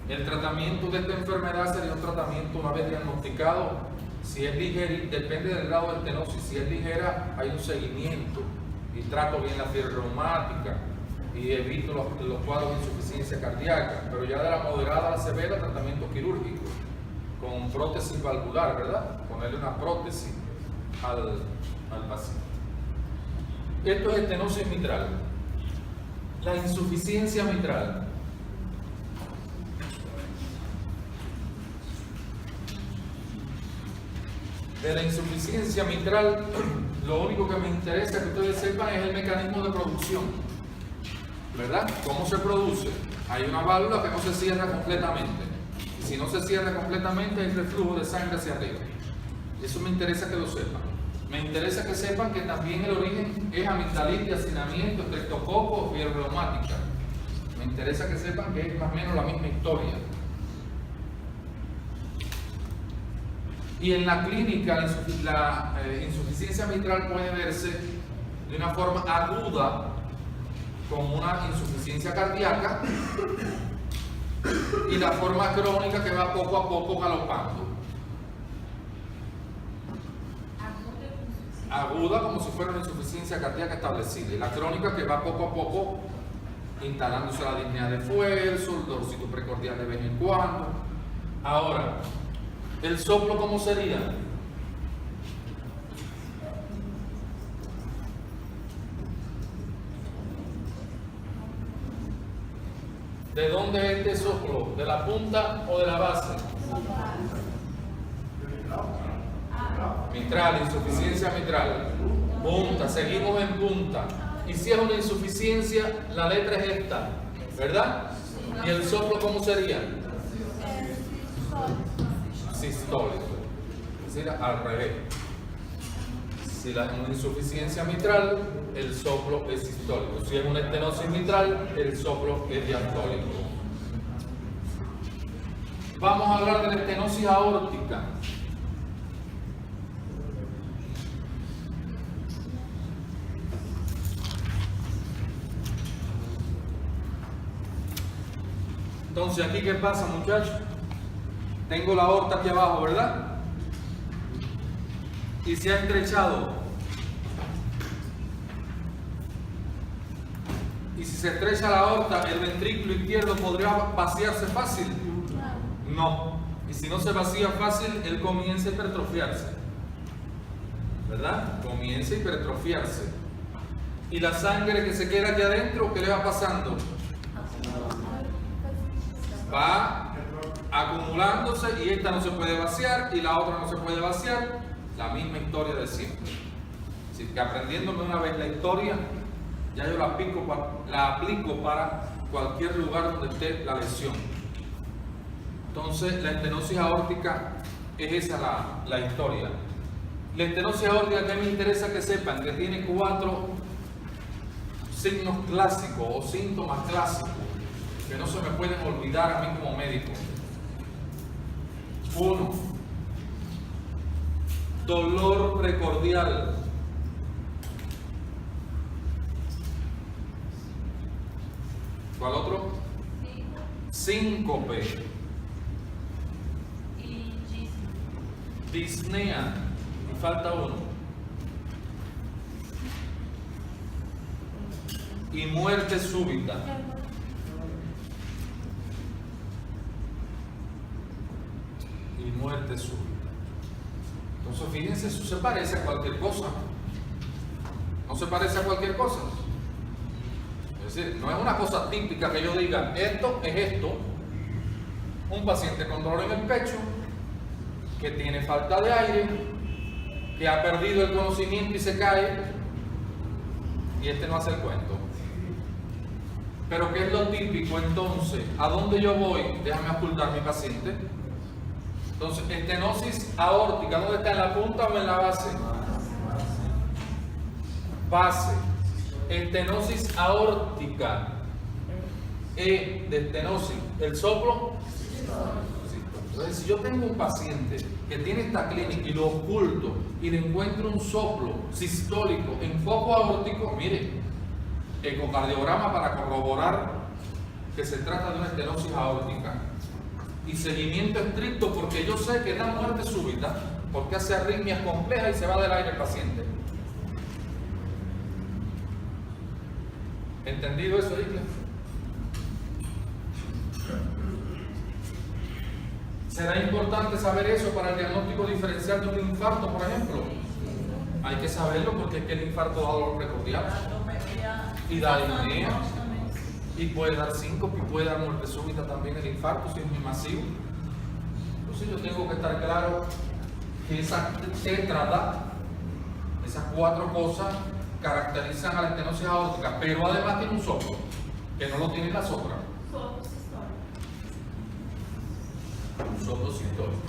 El tratamiento de esta enfermedad sería un tratamiento una vez diagnosticado. Si es ligera, depende del grado de estenosis. Si es ligera, hay un seguimiento y trato bien la fiebre reumática y evito los cuadros de insuficiencia cardíaca. Pero ya de la moderada a la severa, tratamiento quirúrgico con prótesis valvular, ¿verdad? Ponerle una prótesis al paciente. Esto es estenosis mitral. La insuficiencia mitral. de la insuficiencia mitral, lo único que me interesa que ustedes sepan es el mecanismo de producción, ¿verdad? ¿Cómo se produce? Hay una válvula que no se cierra completamente, y si no se cierra completamente hay reflujo de sangre hacia arriba. Eso me interesa que lo sepan. Me interesa que sepan que también el origen es amigdalitis, hacinamiento, estreptococo, fiebre reumática. Me interesa que sepan que es más o menos la misma historia. Y en la clínica la insuficiencia mitral puede verse de una forma aguda como una insuficiencia cardíaca y la forma crónica que va poco a poco galopando. Aguda como si fuera una insuficiencia cardíaca establecida y la crónica que va poco a poco instalándose la disnea de esfuerzo, el dolorcito precordial de vez en cuando. Ahora, ¿el soplo cómo sería? ¿De dónde es este soplo? ¿De la punta o de la base? Mitral, insuficiencia mitral. Punta, seguimos en punta. Y si es una insuficiencia, la letra es esta, ¿verdad? ¿Y el soplo cómo sería? Sistólico. Es decir, al revés. Si es una insuficiencia mitral, el soplo es sistólico. Si es una estenosis mitral, el soplo es diastólico. Vamos a hablar de la estenosis aórtica. Entonces, ¿aquí qué pasa, muchachos? Tengo la aorta aquí abajo, ¿verdad? Y se ha estrechado. Y si se estrecha la aorta, ¿el ventrículo izquierdo podría vaciarse fácil? No. Y si no se vacía fácil, él comienza a hipertrofiarse. ¿Verdad? Comienza a hipertrofiarse. Y la sangre que se queda aquí adentro, ¿qué le va pasando? Va acumulándose y esta no se puede vaciar y la otra no se puede vaciar. La misma historia de siempre. Así que aprendiéndome una vez la historia, ya yo la aplico para cualquier lugar donde esté la lesión. Entonces, la estenosis aórtica es esa la historia. La estenosis aórtica, que me interesa que sepan que tiene 4 signos clásicos o síntomas clásicos que no se me pueden olvidar a mí como médico. 1. Dolor precordial. ¿Cuál otro? Síncope. Disnea. Me falta uno. Y muerte súbita. Y muerte súbita. Entonces, fíjense, eso se parece a cualquier cosa. No se parece a cualquier cosa. Es decir, no es una cosa típica que yo diga, esto es esto. Un paciente con dolor en el pecho, que tiene falta de aire, que ha perdido el conocimiento y se cae, y este no hace el cuento. Pero ¿qué es lo típico entonces? ¿A dónde yo voy? Déjame ocultar a mi paciente. Entonces, estenosis aórtica, ¿dónde está? ¿En la punta o en la base? Base. Estenosis aórtica. E de estenosis. ¿El soplo? Entonces, si yo tengo un paciente que tiene esta clínica y lo oculto y le encuentro un soplo sistólico en foco aórtico, mire, ecocardiograma para corroborar que se trata de una estenosis aórtica. Y seguimiento estricto, porque yo sé que da muerte súbita, porque hace arritmias complejas y se va del aire el paciente. ¿Entendido eso, Isla? ¿Será importante saber eso para el diagnóstico diferencial de un infarto, por ejemplo? Hay que saberlo porque es que el infarto da dolor precordial y da disnea. Y puede dar síncope y puede dar muerte súbita también el infarto si es muy masivo. Entonces yo tengo que estar claro que esa tétrada, esas 4 cosas caracterizan a la estenosis aórtica, pero además tiene un soplo, que no lo tiene las otras. Sopro sistólico. Un soplo sistólico.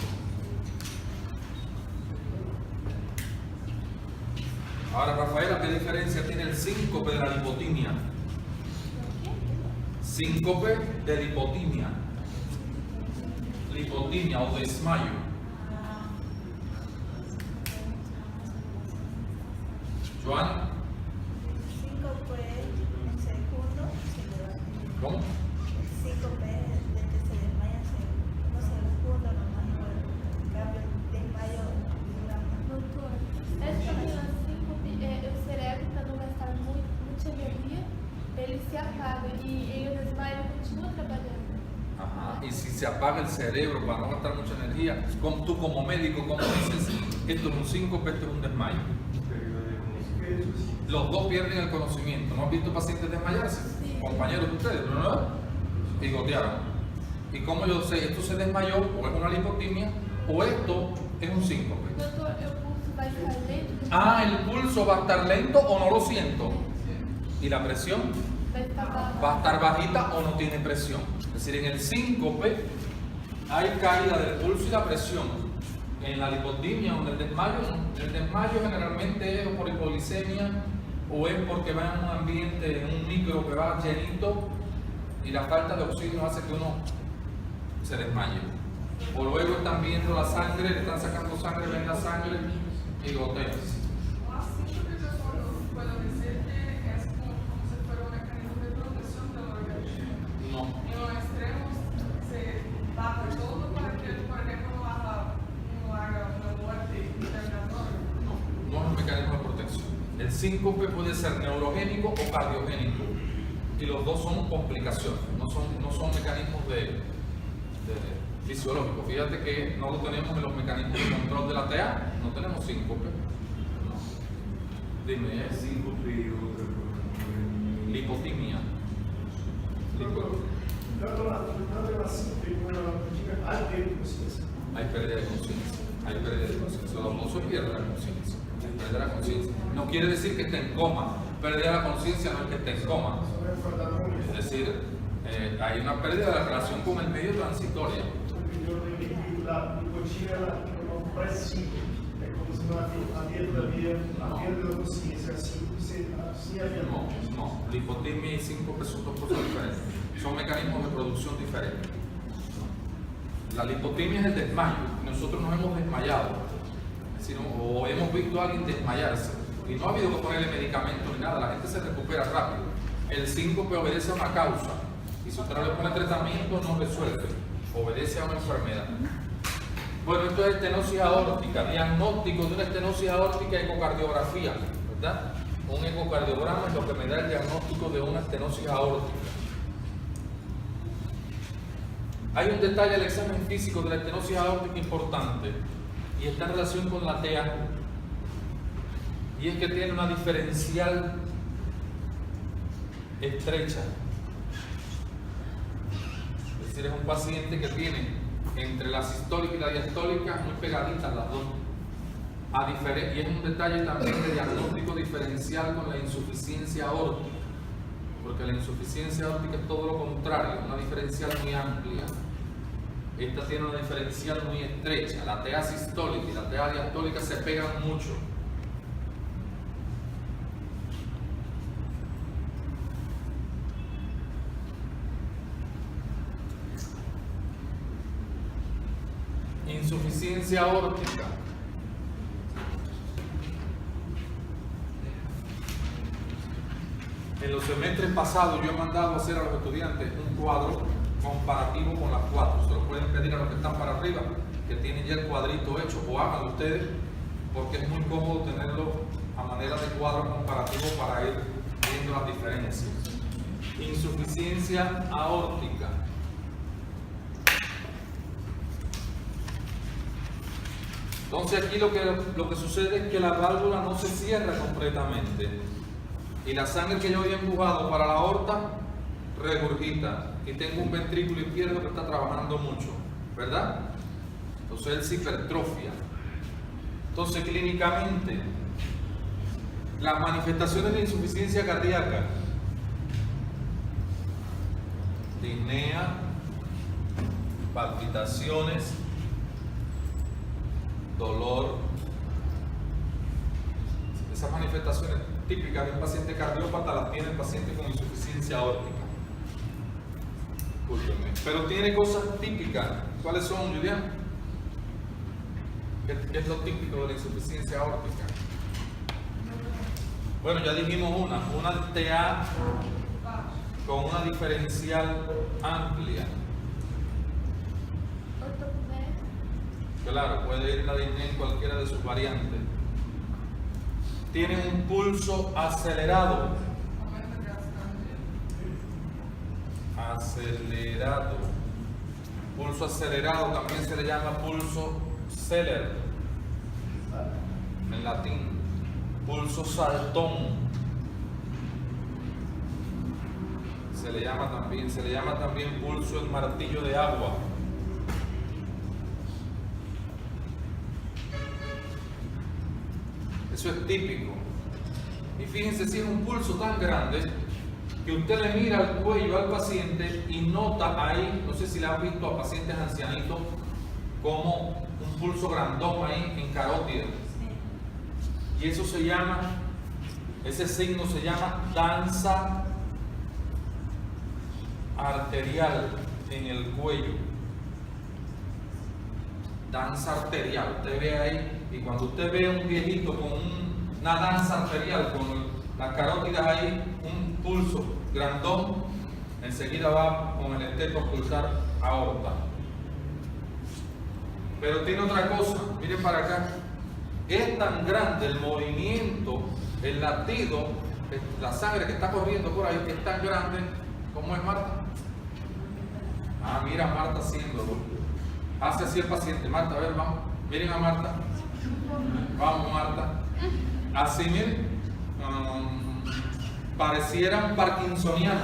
Ahora, Rafaela, ¿qué diferencia tiene el síncope de la lipotimia? Síncope de lipotimia. Lipotimia o desmayo. Joan, Síncope en segundo se le va. ¿cómo? El síncope de que se desmaya unos segundos nomás, en cambio el desmayo dura más. Doutor, essa criança, o cérebro, para não gastar muita energia, ele se apaga e ele desmaia e continua trabalhando. Ajá. Y si se apaga el cerebro para no gastar mucha energía, tú como médico, ¿cómo dices? Esto es un síncope, esto es un desmayo. Los dos pierden el conocimiento. ¿No has visto pacientes desmayarse? Sí. Compañeros de ustedes, ¿no? Y gotearon. ¿Y cómo yo sé? ¿Esto se desmayó o es una lipotimia o esto es un síncope? Doutor, o pulso vai estar lento? Ah, el pulso va a estar lento o no lo siento. ¿Y la presión? Vai estar baixo. Va a estar bajita o no tiene presión. Es decir, en el síncope hay caída del pulso y la presión. En la lipotimia o en el desmayo generalmente es por hipoglicemia o es porque va en un ambiente, en un micro que va llenito y la falta de oxígeno hace que uno se desmaye. O luego están viendo la sangre, le están sacando sangre, ven la sangre y goteas. La síncope yo puedo decir que es como si fuera un mecanismo de protección del organismo. No. En los extremos se baja todo para que, por ejemplo, no haga una muerte internatoria. No es un mecanismo de protección. El síncope puede ser neurogénico o cardiogénico y los dos son complicaciones, no son mecanismos de fisiológicos. Fíjate que no lo tenemos en los mecanismos de control de la TA, no tenemos síncope. No. Dime, ¿es Síncope y otra cosa. lipotimia? Tanto la síncope como la lipotimia hay pérdida de conciencia. Hay pérdida de conciencia. Hay pérdida de conciencia. Los dos se pierden la conciencia. Pérdida de la conciencia. No quiere decir que esté en coma. Pérdida de la conciencia no es que esté en coma. Es decir, hay una pérdida de la relación con el medio transitoria. La lipotimia ela não parece síncope. É como se não havia a perda da consciência. Assim havia. No, lipotimia y síncope son dos cosas diferentes. Son mecanismos de producción diferentes. La lipotimia es el desmayo. Nosotros nos hemos desmayado. Es decir, o hemos visto a alguien desmayarse. Y no ha habido que ponerle medicamento ni nada. La gente se recupera rápido. El síncope obedece a una causa. Y si usted no le pone tratamiento, no resuelve. Obedece a una enfermedad. Bueno, esto es estenosis aórtica, diagnóstico de una estenosis aórtica, ecocardiografía, ¿verdad? Un ecocardiograma es lo que me da el diagnóstico de una estenosis aórtica. Hay un detalle del examen físico de la estenosis aórtica importante y está en relación con la TEA, y es que tiene una diferencial estrecha. Es decir, es un paciente que tiene entre la sistólica y la diastólica muy pegaditas las dos. Y es un detalle también de diagnóstico diferencial con la insuficiencia aórtica, porque la insuficiencia aórtica es todo lo contrario, una diferencial muy amplia. Esta tiene una diferencial muy estrecha. La TA sistólica y la TA diastólica se pegan mucho. Insuficiencia aórtica. En los semestres pasados yo he mandado a hacer a los estudiantes un cuadro comparativo con las 4. Se lo pueden pedir a los que están para arriba, que tienen ya el cuadrito hecho, o háganlo ustedes, porque es muy cómodo tenerlo a manera de cuadro comparativo para ir viendo las diferencias. Insuficiencia aórtica. Entonces aquí lo que sucede es que la válvula no se cierra completamente y la sangre que yo había empujado para la aorta regurgita y tengo un ventrículo izquierdo que está trabajando mucho, ¿verdad? Entonces él se hipertrofia. Entonces, clínicamente, las manifestaciones de insuficiencia cardíaca, disnea, palpitaciones, dolor, esas manifestaciones típicas de un paciente cardiópata las tiene el paciente con insuficiencia aórtica. Discúlpenme. Pero tiene cosas típicas. ¿Cuáles son, Julián? ¿Qué es lo típico de la insuficiencia aórtica? Bueno, ya dijimos una TA con una diferencial amplia. Claro, puede ir la disnea en cualquiera de sus variantes. Tiene un pulso acelerado. Acelerado. Pulso acelerado también se le llama pulso celer en latín. Pulso saltón. Se le llama también pulso el martillo de agua. Eso es típico. Y fíjense si es un pulso tan grande que usted le mira al cuello al paciente y nota ahí, no sé si le han visto a pacientes ancianitos, como un pulso grandón ahí en carótida. Y eso se llama, ese signo se llama danza arterial en el cuello. Danza arterial. Usted ve ahí, y cuando usted ve a un viejito con una danza arterial, con las carótidas ahí, un pulso grandón, enseguida va con el esteto a pulsar aorta. Pero tiene otra cosa, miren para acá. Es tan grande el movimiento, el latido, la sangre que está corriendo por ahí, es tan grande. ¿Cómo es Marta? Ah, mira a Marta haciéndolo. Hace así el paciente. Marta, a ver, vamos. Miren a Marta. Vamos, Marta. Así, miren. Pareciera un parkinsoniano.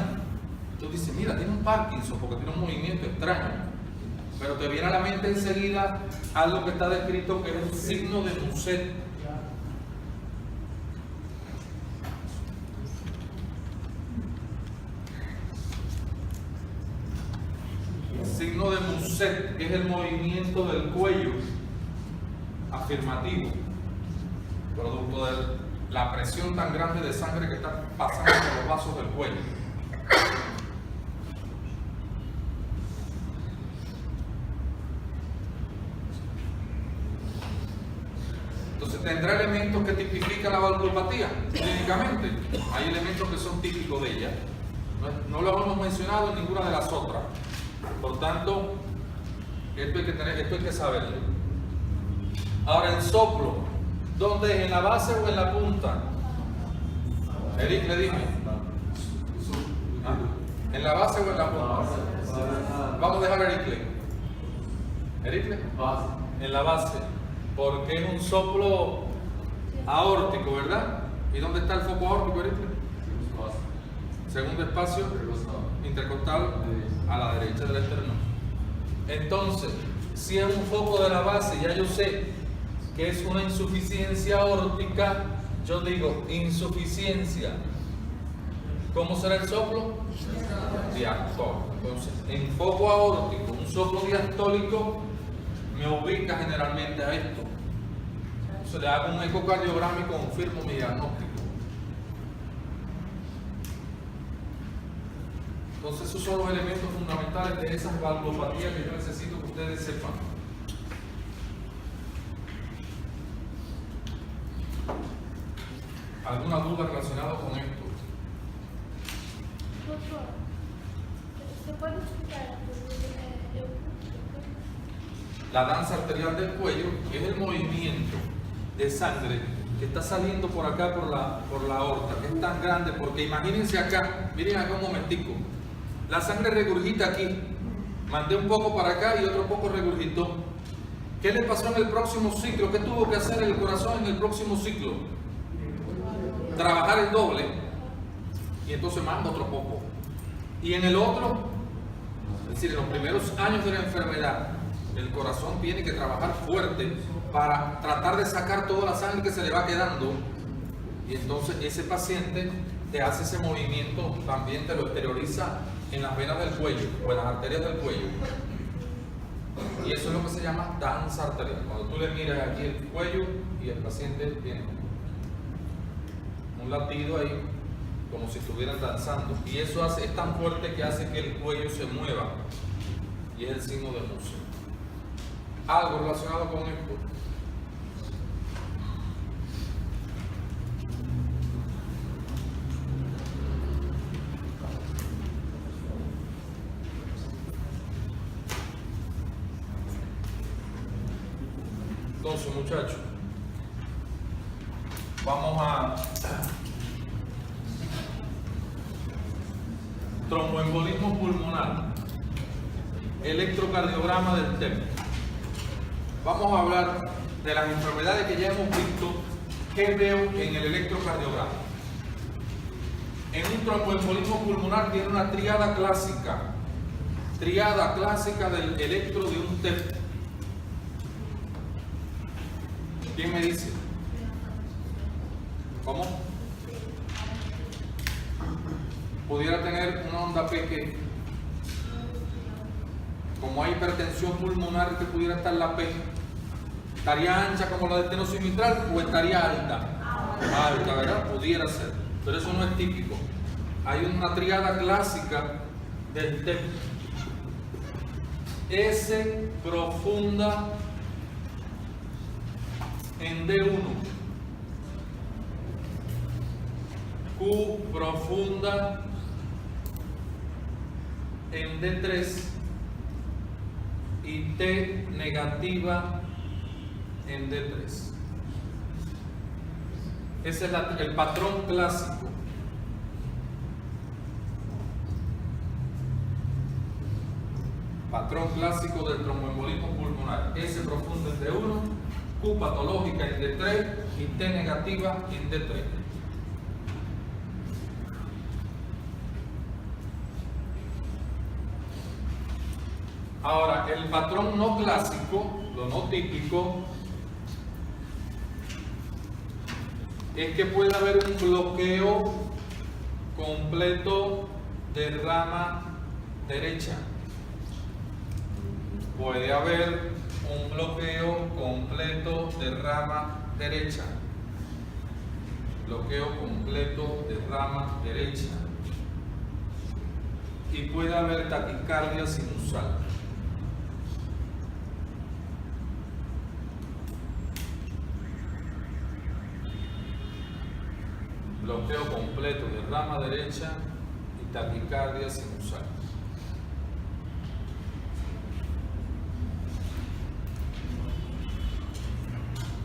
Tú dices, mira, tiene un Parkinson porque tiene un movimiento extraño. Pero te viene a la mente enseguida algo que está descrito que es el signo de Muset. El signo de Muset, que es el movimiento del cuello afirmativo, producto de la presión tan grande de sangre que está pasando por los vasos del cuello. Entonces tendrá elementos que tipifican la valvulopatía clínicamente. Hay elementos que son típicos de ella. No los hemos mencionado en ninguna de las otras. Por tanto, esto hay que saberlo. Ahora, el soplo, ¿dónde es? ¿En la base o en la punta? Eric, le dije. ¿Ah? ¿En la base o en la punta? Vamos a dejar a Eric. ¿Eric? En la base. Porque es un soplo aórtico, ¿verdad? ¿Y dónde está el foco aórtico, Eric? Segundo espacio intercostal a la derecha del esternón. Entonces, si es un foco de la base, ya yo sé que es una insuficiencia aórtica, yo digo insuficiencia. ¿Cómo será el soplo? Diastólico. Entonces, en foco aórtico, un soplo diastólico me ubica generalmente a esto. Entonces le hago un ecocardiograma y confirmo mi diagnóstico. Entonces esos son los elementos fundamentales de esas valvulopatías que yo necesito que ustedes sepan. ¿Alguna duda relacionada con esto? Doutor, você pode explicar? La danza arterial del cuello es el movimiento de sangre que está saliendo por acá por la aorta, que es tan grande, porque imagínense acá, miren acá un momentico, la sangre regurgita aquí, mandé un poco para acá y otro poco regurgitó. ¿Qué le pasó en el próximo ciclo? ¿Qué tuvo que hacer el corazón en el próximo ciclo? Trabajar el doble, y entonces manda otro poco. Y en el otro, es decir, en los primeros años de la enfermedad, El corazón tiene que trabajar fuerte para tratar de sacar toda la sangre que se le va quedando, y entonces ese paciente te hace ese movimiento, también te lo exterioriza en las venas del cuello o en las arterias del cuello. Y eso es lo que se llama danza arterial. Cuando tú le miras aquí el cuello y el paciente tiene un latido ahí, como si estuvieran danzando. Y eso es tan fuerte que hace que el cuello se mueva. Y es el signo de Musa. ¿Algo relacionado con esto? Entonces, muchachos, vamos a tromboembolismo pulmonar, electrocardiograma del TEP. Vamos a hablar de las enfermedades que ya hemos visto que veo en el electrocardiograma. En un tromboembolismo pulmonar tiene una triada clásica del electro de un TEP. ¿Quién me dice? ¿Cómo? Pudiera tener una onda P. Como hay hipertensión pulmonar, que pudiera estar la P, ¿estaría ancha como la del estenosis mitral o estaría alta? Alta, ¿verdad? Pudiera ser, pero eso no es típico. Hay una triada clásica del TEP. S profunda en D1, Q profunda en D3 y T negativa en D3. Ese es el patrón clásico. Patrón clásico del tromboembolismo pulmonar. S profundo en D1, Q patológica en D3 y T negativa en D3. Ahora, el patrón no clásico, lo no típico, es que puede haber un bloqueo completo de rama derecha. Puede haber un bloqueo completo de rama derecha. Bloqueo completo de rama derecha. Y puede haber taquicardia sinusal. Bloqueo completo de rama derecha y taquicardia sinusal.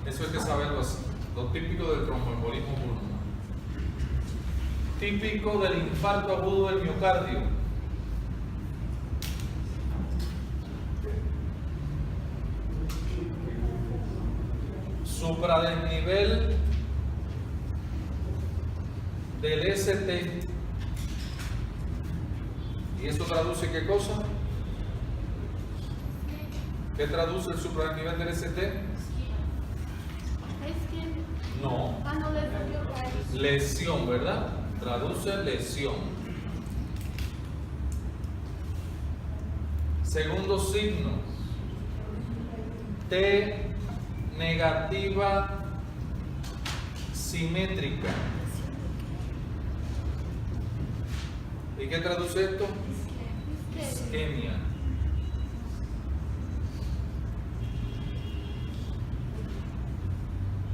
Eso hay que saberlo así. Lo típico del tromboembolismo pulmonar. Típico del infarto agudo del miocardio. Supradesnivel del ST. ¿Y eso traduce qué cosa? ¿Qué traduce el supradesnivel del ST? No. Lesión, ¿verdad? Traduce lesión. Segundo signo. T negativa simétrica. ¿Y qué traduce esto? Isquemia.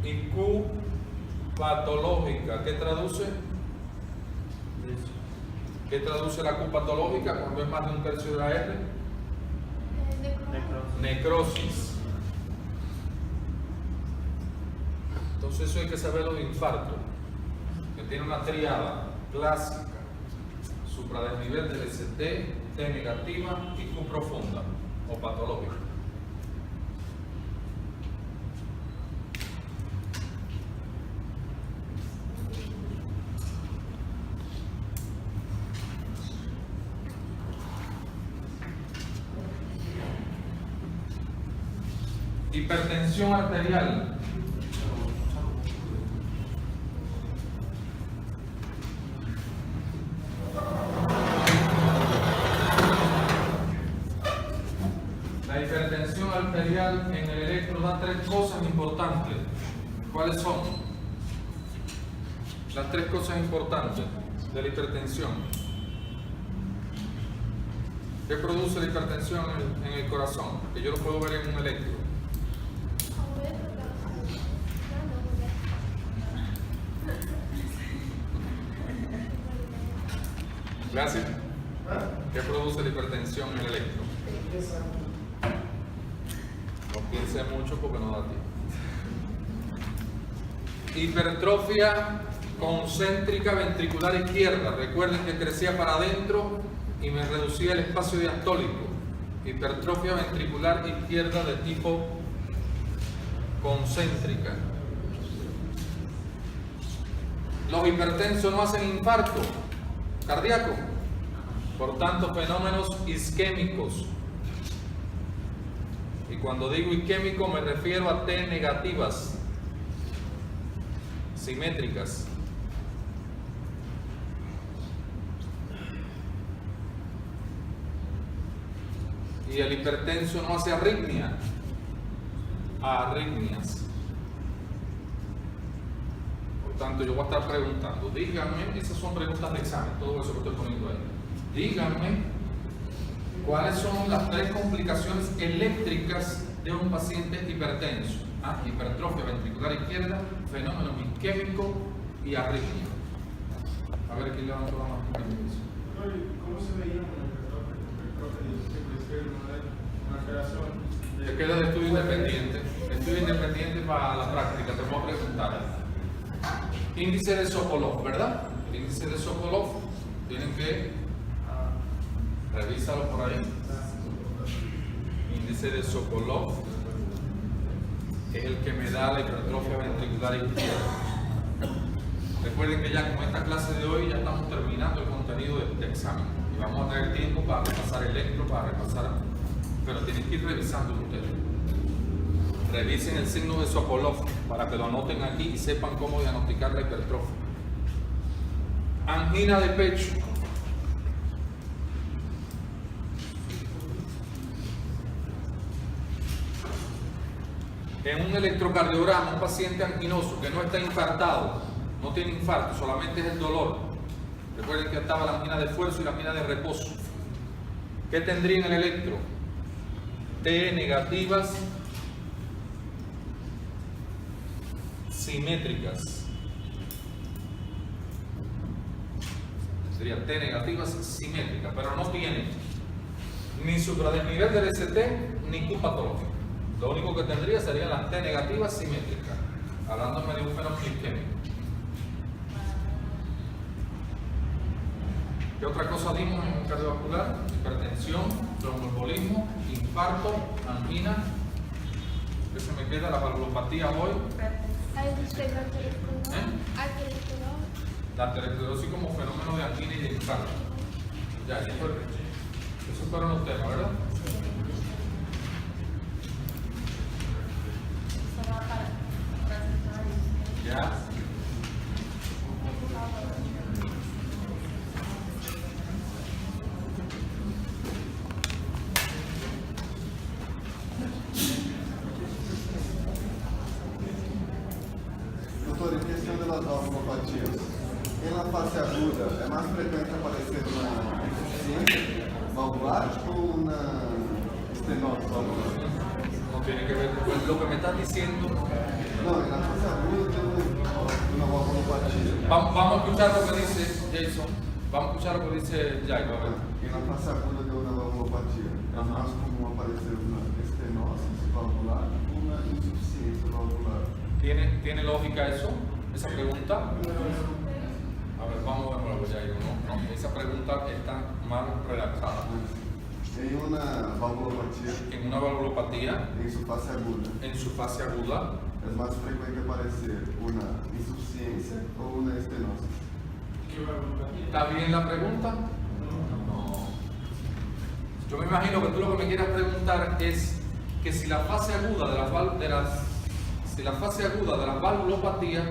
Y Q patológica, ¿qué traduce? ¿Qué traduce la Q patológica cuando es más de un tercio de la R? Necrosis. Entonces eso hay que saberlo de infarto, que tiene una triada clásica: supradesnivel del ST, T negativa y Q profunda o patológica. Hipertensión arterial. La hipertensión arterial en el electro da tres cosas importantes. ¿Cuáles son? Las tres cosas importantes de la hipertensión. ¿Qué produce la hipertensión en el corazón? Que yo lo puedo ver en un electro. Gracias. ¿Qué produce la hipertensión en el electro? No piense mucho porque no da tiempo. Hipertrofia concéntrica ventricular izquierda. Recuerden que crecía para adentro y me reducía el espacio diastólico. Hipertrofia ventricular izquierda de tipo concéntrica. Los hipertensos no hacen infarto cardíaco, por tanto fenómenos isquémicos. Y cuando digo isquémico me refiero a T negativas, simétricas. Y el hipertenso no hace arritmia, arritmias. Por tanto, yo voy a estar preguntando, díganme, esas son preguntas de examen, todo eso que estoy poniendo ahí. Díganme cuáles son las tres complicaciones eléctricas de un paciente hipertenso. Hipertrofia ventricular izquierda, fenómeno isquémico y arritmia. A ver quién levantó la mano. ¿Cómo se veía con el una alteración? Te queda de estudio independiente. Estudio independiente para la práctica, te voy a preguntar. Índice de Sokolov, ¿verdad? El índice de Sokolov, tienen que revísalo por ahí. Índice de Sokolov es el que me da la hipertrofia ventricular izquierda. Recuerden que ya con esta clase de hoy ya estamos terminando el contenido de examen y vamos a tener tiempo para repasar electro, para repasar, pero tienen que ir revisando ustedes. Revisen el signo de Sokolov para que lo anoten aquí y sepan cómo diagnosticar la hipertrofia. Angina de pecho. En un electrocardiograma, un paciente anginoso que no está infartado, no tiene infarto, solamente es el dolor. Recuerden que estaba la angina de esfuerzo y la angina de reposo. ¿Qué tendría en el electro? T negativas simétricas. Sería T negativas simétricas, pero no tiene ni supradesnivel del ST ni Q patológico. Lo único que tendría serían las T negativas simétricas, hablándome de un fenómeno isquémico. ¿Qué otra cosa dimos en un cardiovascular? Hipertensión, tromboembolismo, infarto, angina. ¿Qué se me queda? La valvulopatía hoy. Aí a gente fez a arteriosclerose. La arteriosclerosis como fenómeno de angina y de infarto. Ya, esos fueron los temas, ¿verdad? Ya. Doutor, em questão das valvulopatias, em la fase aguda, é mais frequente aparecer uma insuficiência valvular ou uma estenose valvular? No tiene que ver con lo que me estás diciendo. Não, em la fase aguda de uma valvulopatia. Vamos a escuchar lo que dice Jason. Vamos a escuchar lo que dice Jairo. A ver. Em la fase aguda de uma valvulopatia, é mais comum aparecer uma estenose valvular ou uma insuficiência valvular. ¿Tiene lógica eso? ¿Esa pregunta? A ver, vamos de nuevo, Jairo. No, esa pregunta está mal redactada. Em uma valvulopatia, En una valvulopatía, em sua fase aguda, en su fase aguda, é mais frequente aparecer uma insuficiência ou uma estenose. ¿está bien la pregunta? No. Yo me imagino que tú lo que me quieras preguntar es que si la fase aguda de las valvulopatías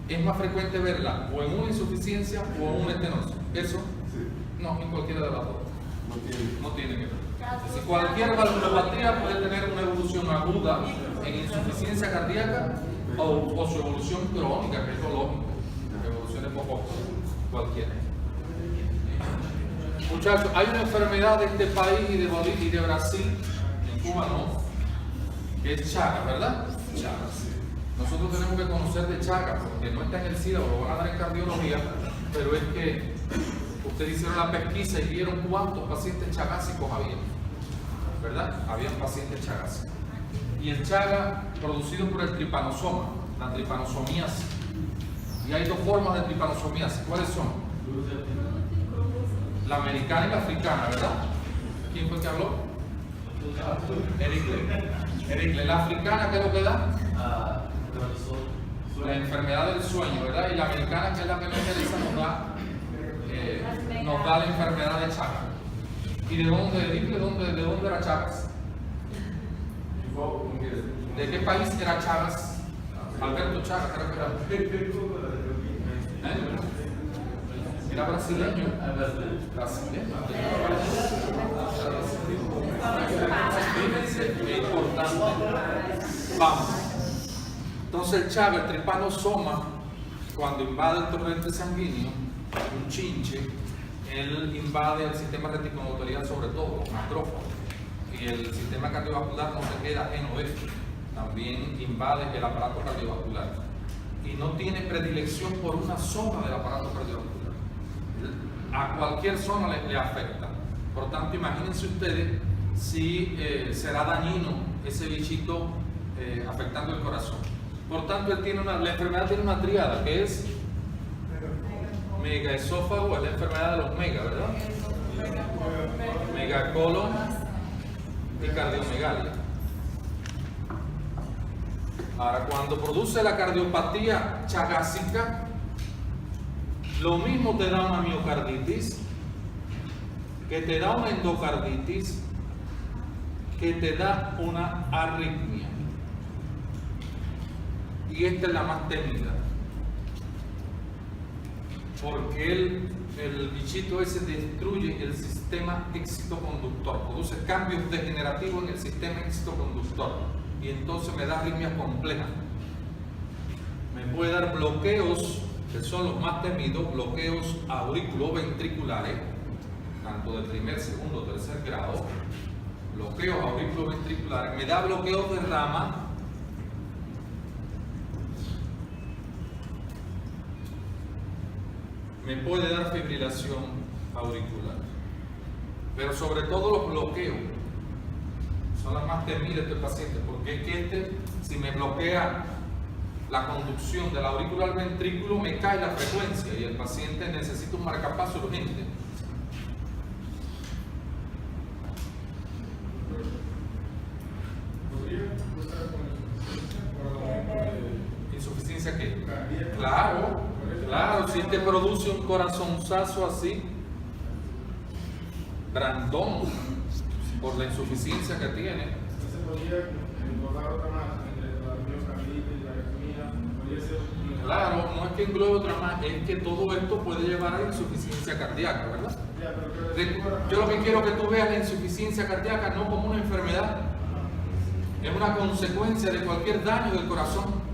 es más frecuente verla o en una insuficiencia o en una estenosis. ¿Eso? Sí. No, en cualquiera de las dos. No tiene. No tiene que ver. Es decir, cualquier valvulopatía puede tener una evolución aguda en insuficiencia cardíaca o su evolución crónica, que es lo lógico, que evolucione poco, cualquiera. Muchachos, hay una enfermedad de este país y de Bolivia y de Brasil, en Cuba no, que es Chagas, ¿verdad? Chagas. Nosotros tenemos que conocer de Chagas, porque no está en el SIDA, lo van a dar en cardiología, pero es que ustedes hicieron la pesquisa y vieron cuántos pacientes chagásicos había, ¿verdad? Habían pacientes chagásicos. Y el Chagas producido por el tripanosoma, la tripanosomiasis. Y hay dos formas de tripanosomiasis. ¿Cuáles son? La americana y la africana, ¿verdad? ¿Quién fue que habló? Ericle. La africana, ¿qué es lo que da? La enfermedad del sueño, ¿verdad? Y la americana, que es la que nos interesa, nos da la enfermedad de Chagas. ¿Y de dónde, Ericle, de dónde era Chagas? ¿De qué país era Chagas? Alberto Chagas, creo que era. Era brasileño. Brasileño. Es importante. Vamos. Entonces el Chagas, el tripanosoma, cuando invade el torrente sanguíneo, un chinche, él invade el sistema reticuloendotelial sobre todo, los macrófagos. Y el sistema cardiovascular no se queda ajeno de esto. También invade el aparato cardiovascular. Y no tiene predilección por una zona del aparato cardiovascular. A cualquier zona le afecta. Por tanto, imagínense ustedes si será dañino ese bichito afectando el corazón. Por tanto, la enfermedad tiene una triada que es megaesófago, es la enfermedad de los megas, ¿verdad? Megacolon y cardiomegalia. Ahora, cuando produce la cardiopatía chagásica, lo mismo te da una miocarditis, que te da una endocarditis, que te da una arritmia. Y esta es la más temida, porque el bichito ese destruye el sistema excitoconductor, produce cambios degenerativos en el sistema excitoconductor y entonces me da arritmias complejas. Me puede dar bloqueos, que son los más temidos, bloqueos auriculoventriculares, tanto de primer, segundo, tercer grado, bloqueos auriculoventriculares, me da bloqueos de rama, me puede dar fibrilación auricular. Pero sobre todo los bloqueos son las más temidas de este paciente, porque es que si me bloquea la conducción del auriculo al ventrículo, me cae la frecuencia y el paciente necesita un marcapaso urgente. ¿Insuficiencia qué? Claro, si te produce un corazonzazo así, grandón, por la insuficiencia que tiene. ¿Se podría englobar otra más entre la miocarditis y la arritmia? ¿Podría ser? Claro, no es que englobe otra más, es que todo esto puede llevar a la insuficiencia cardíaca, ¿verdad? Yo lo que quiero que tú veas la insuficiencia cardíaca no como una enfermedad, es una consecuencia de cualquier daño del corazón.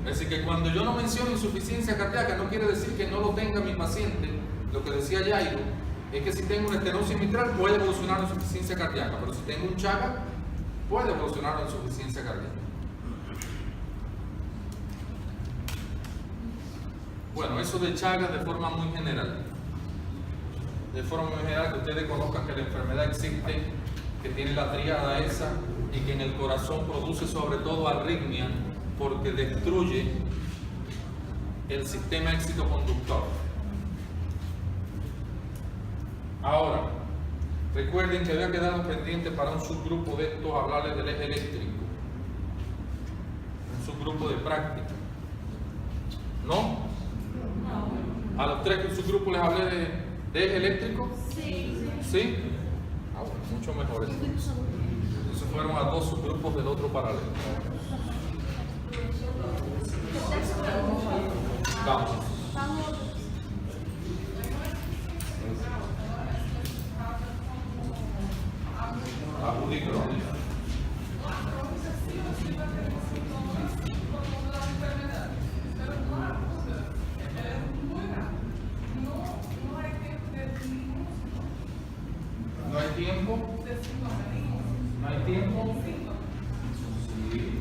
Es decir, que cuando yo no menciono insuficiencia cardíaca no quiere decir que no lo tenga mi paciente. Lo que decía Jairo es que si tengo una estenosis mitral puede evolucionar a insuficiencia cardíaca, pero si tengo un Chagas puede evolucionar a insuficiencia cardíaca. Bueno, eso de Chagas de forma muy general. De forma muy general, que ustedes conozcan que la enfermedad existe, que tiene la tríada esa y que en el corazón produce sobre todo arritmia porque destruye el sistema excitoconductor. Ahora, recuerden que había quedado pendiente para un subgrupo de estos hablarles del eje eléctrico, un subgrupo de práctica. ¿No? ¿A los tres que subgrupo les hablé de eje eléctrico? Sí. ¿Sí? Ah, bueno, mucho mejor eso. Eso fueron a 2 subgrupos del otro paralelo. Vamos. Aguda y crónica. ¿No hay tiempo? ¿No hay tiempo? Sí.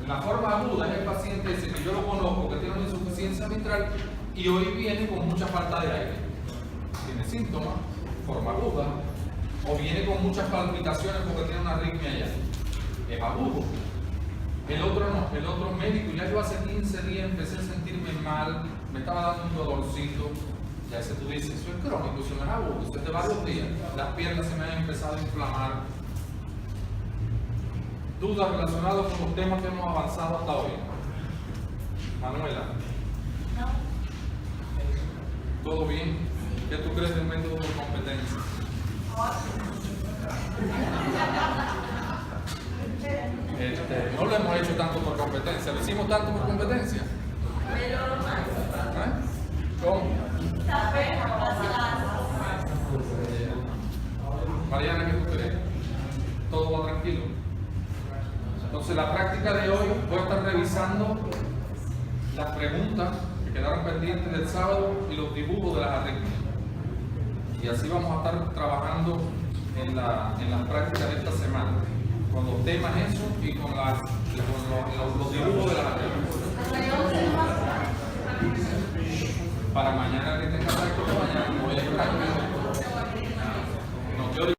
La forma aguda es el paciente ese que yo lo conozco, que tiene una insuficiencia mitral y hoy viene con mucha falta de aire. Tiene síntomas, forma aguda, o viene con muchas palpitaciones porque tiene una arritmia allá. Es agudo. El otro no, el otro médico, ya yo hace 15 días empecé a sentirme mal, me estaba dando un dolorcito. Ya ese tú dices, eso es crónico, eso no es agudo, eso es de varios días. Las piernas se me han empezado a inflamar. ¿Dudas relacionadas con los temas que hemos avanzado hasta hoy? Manuela. No. ¿Todo bien? ¿Qué tú crees del método por competencia? No lo hemos hecho tanto por competencia, lo hicimos tanto por competencia. Pero ¿Eh? ¿Cómo? Mariana, ¿qué tú crees? ¿Todo va tranquilo? Entonces, la práctica de hoy voy a estar revisando las preguntas que quedaron pendientes del sábado y los dibujos de las arritmias. Y así vamos a estar trabajando en las prácticas de esta semana, con los temas esos y con los dibujos de las arritmias. Para mañana que tenga práctica, mañana voy a práctica.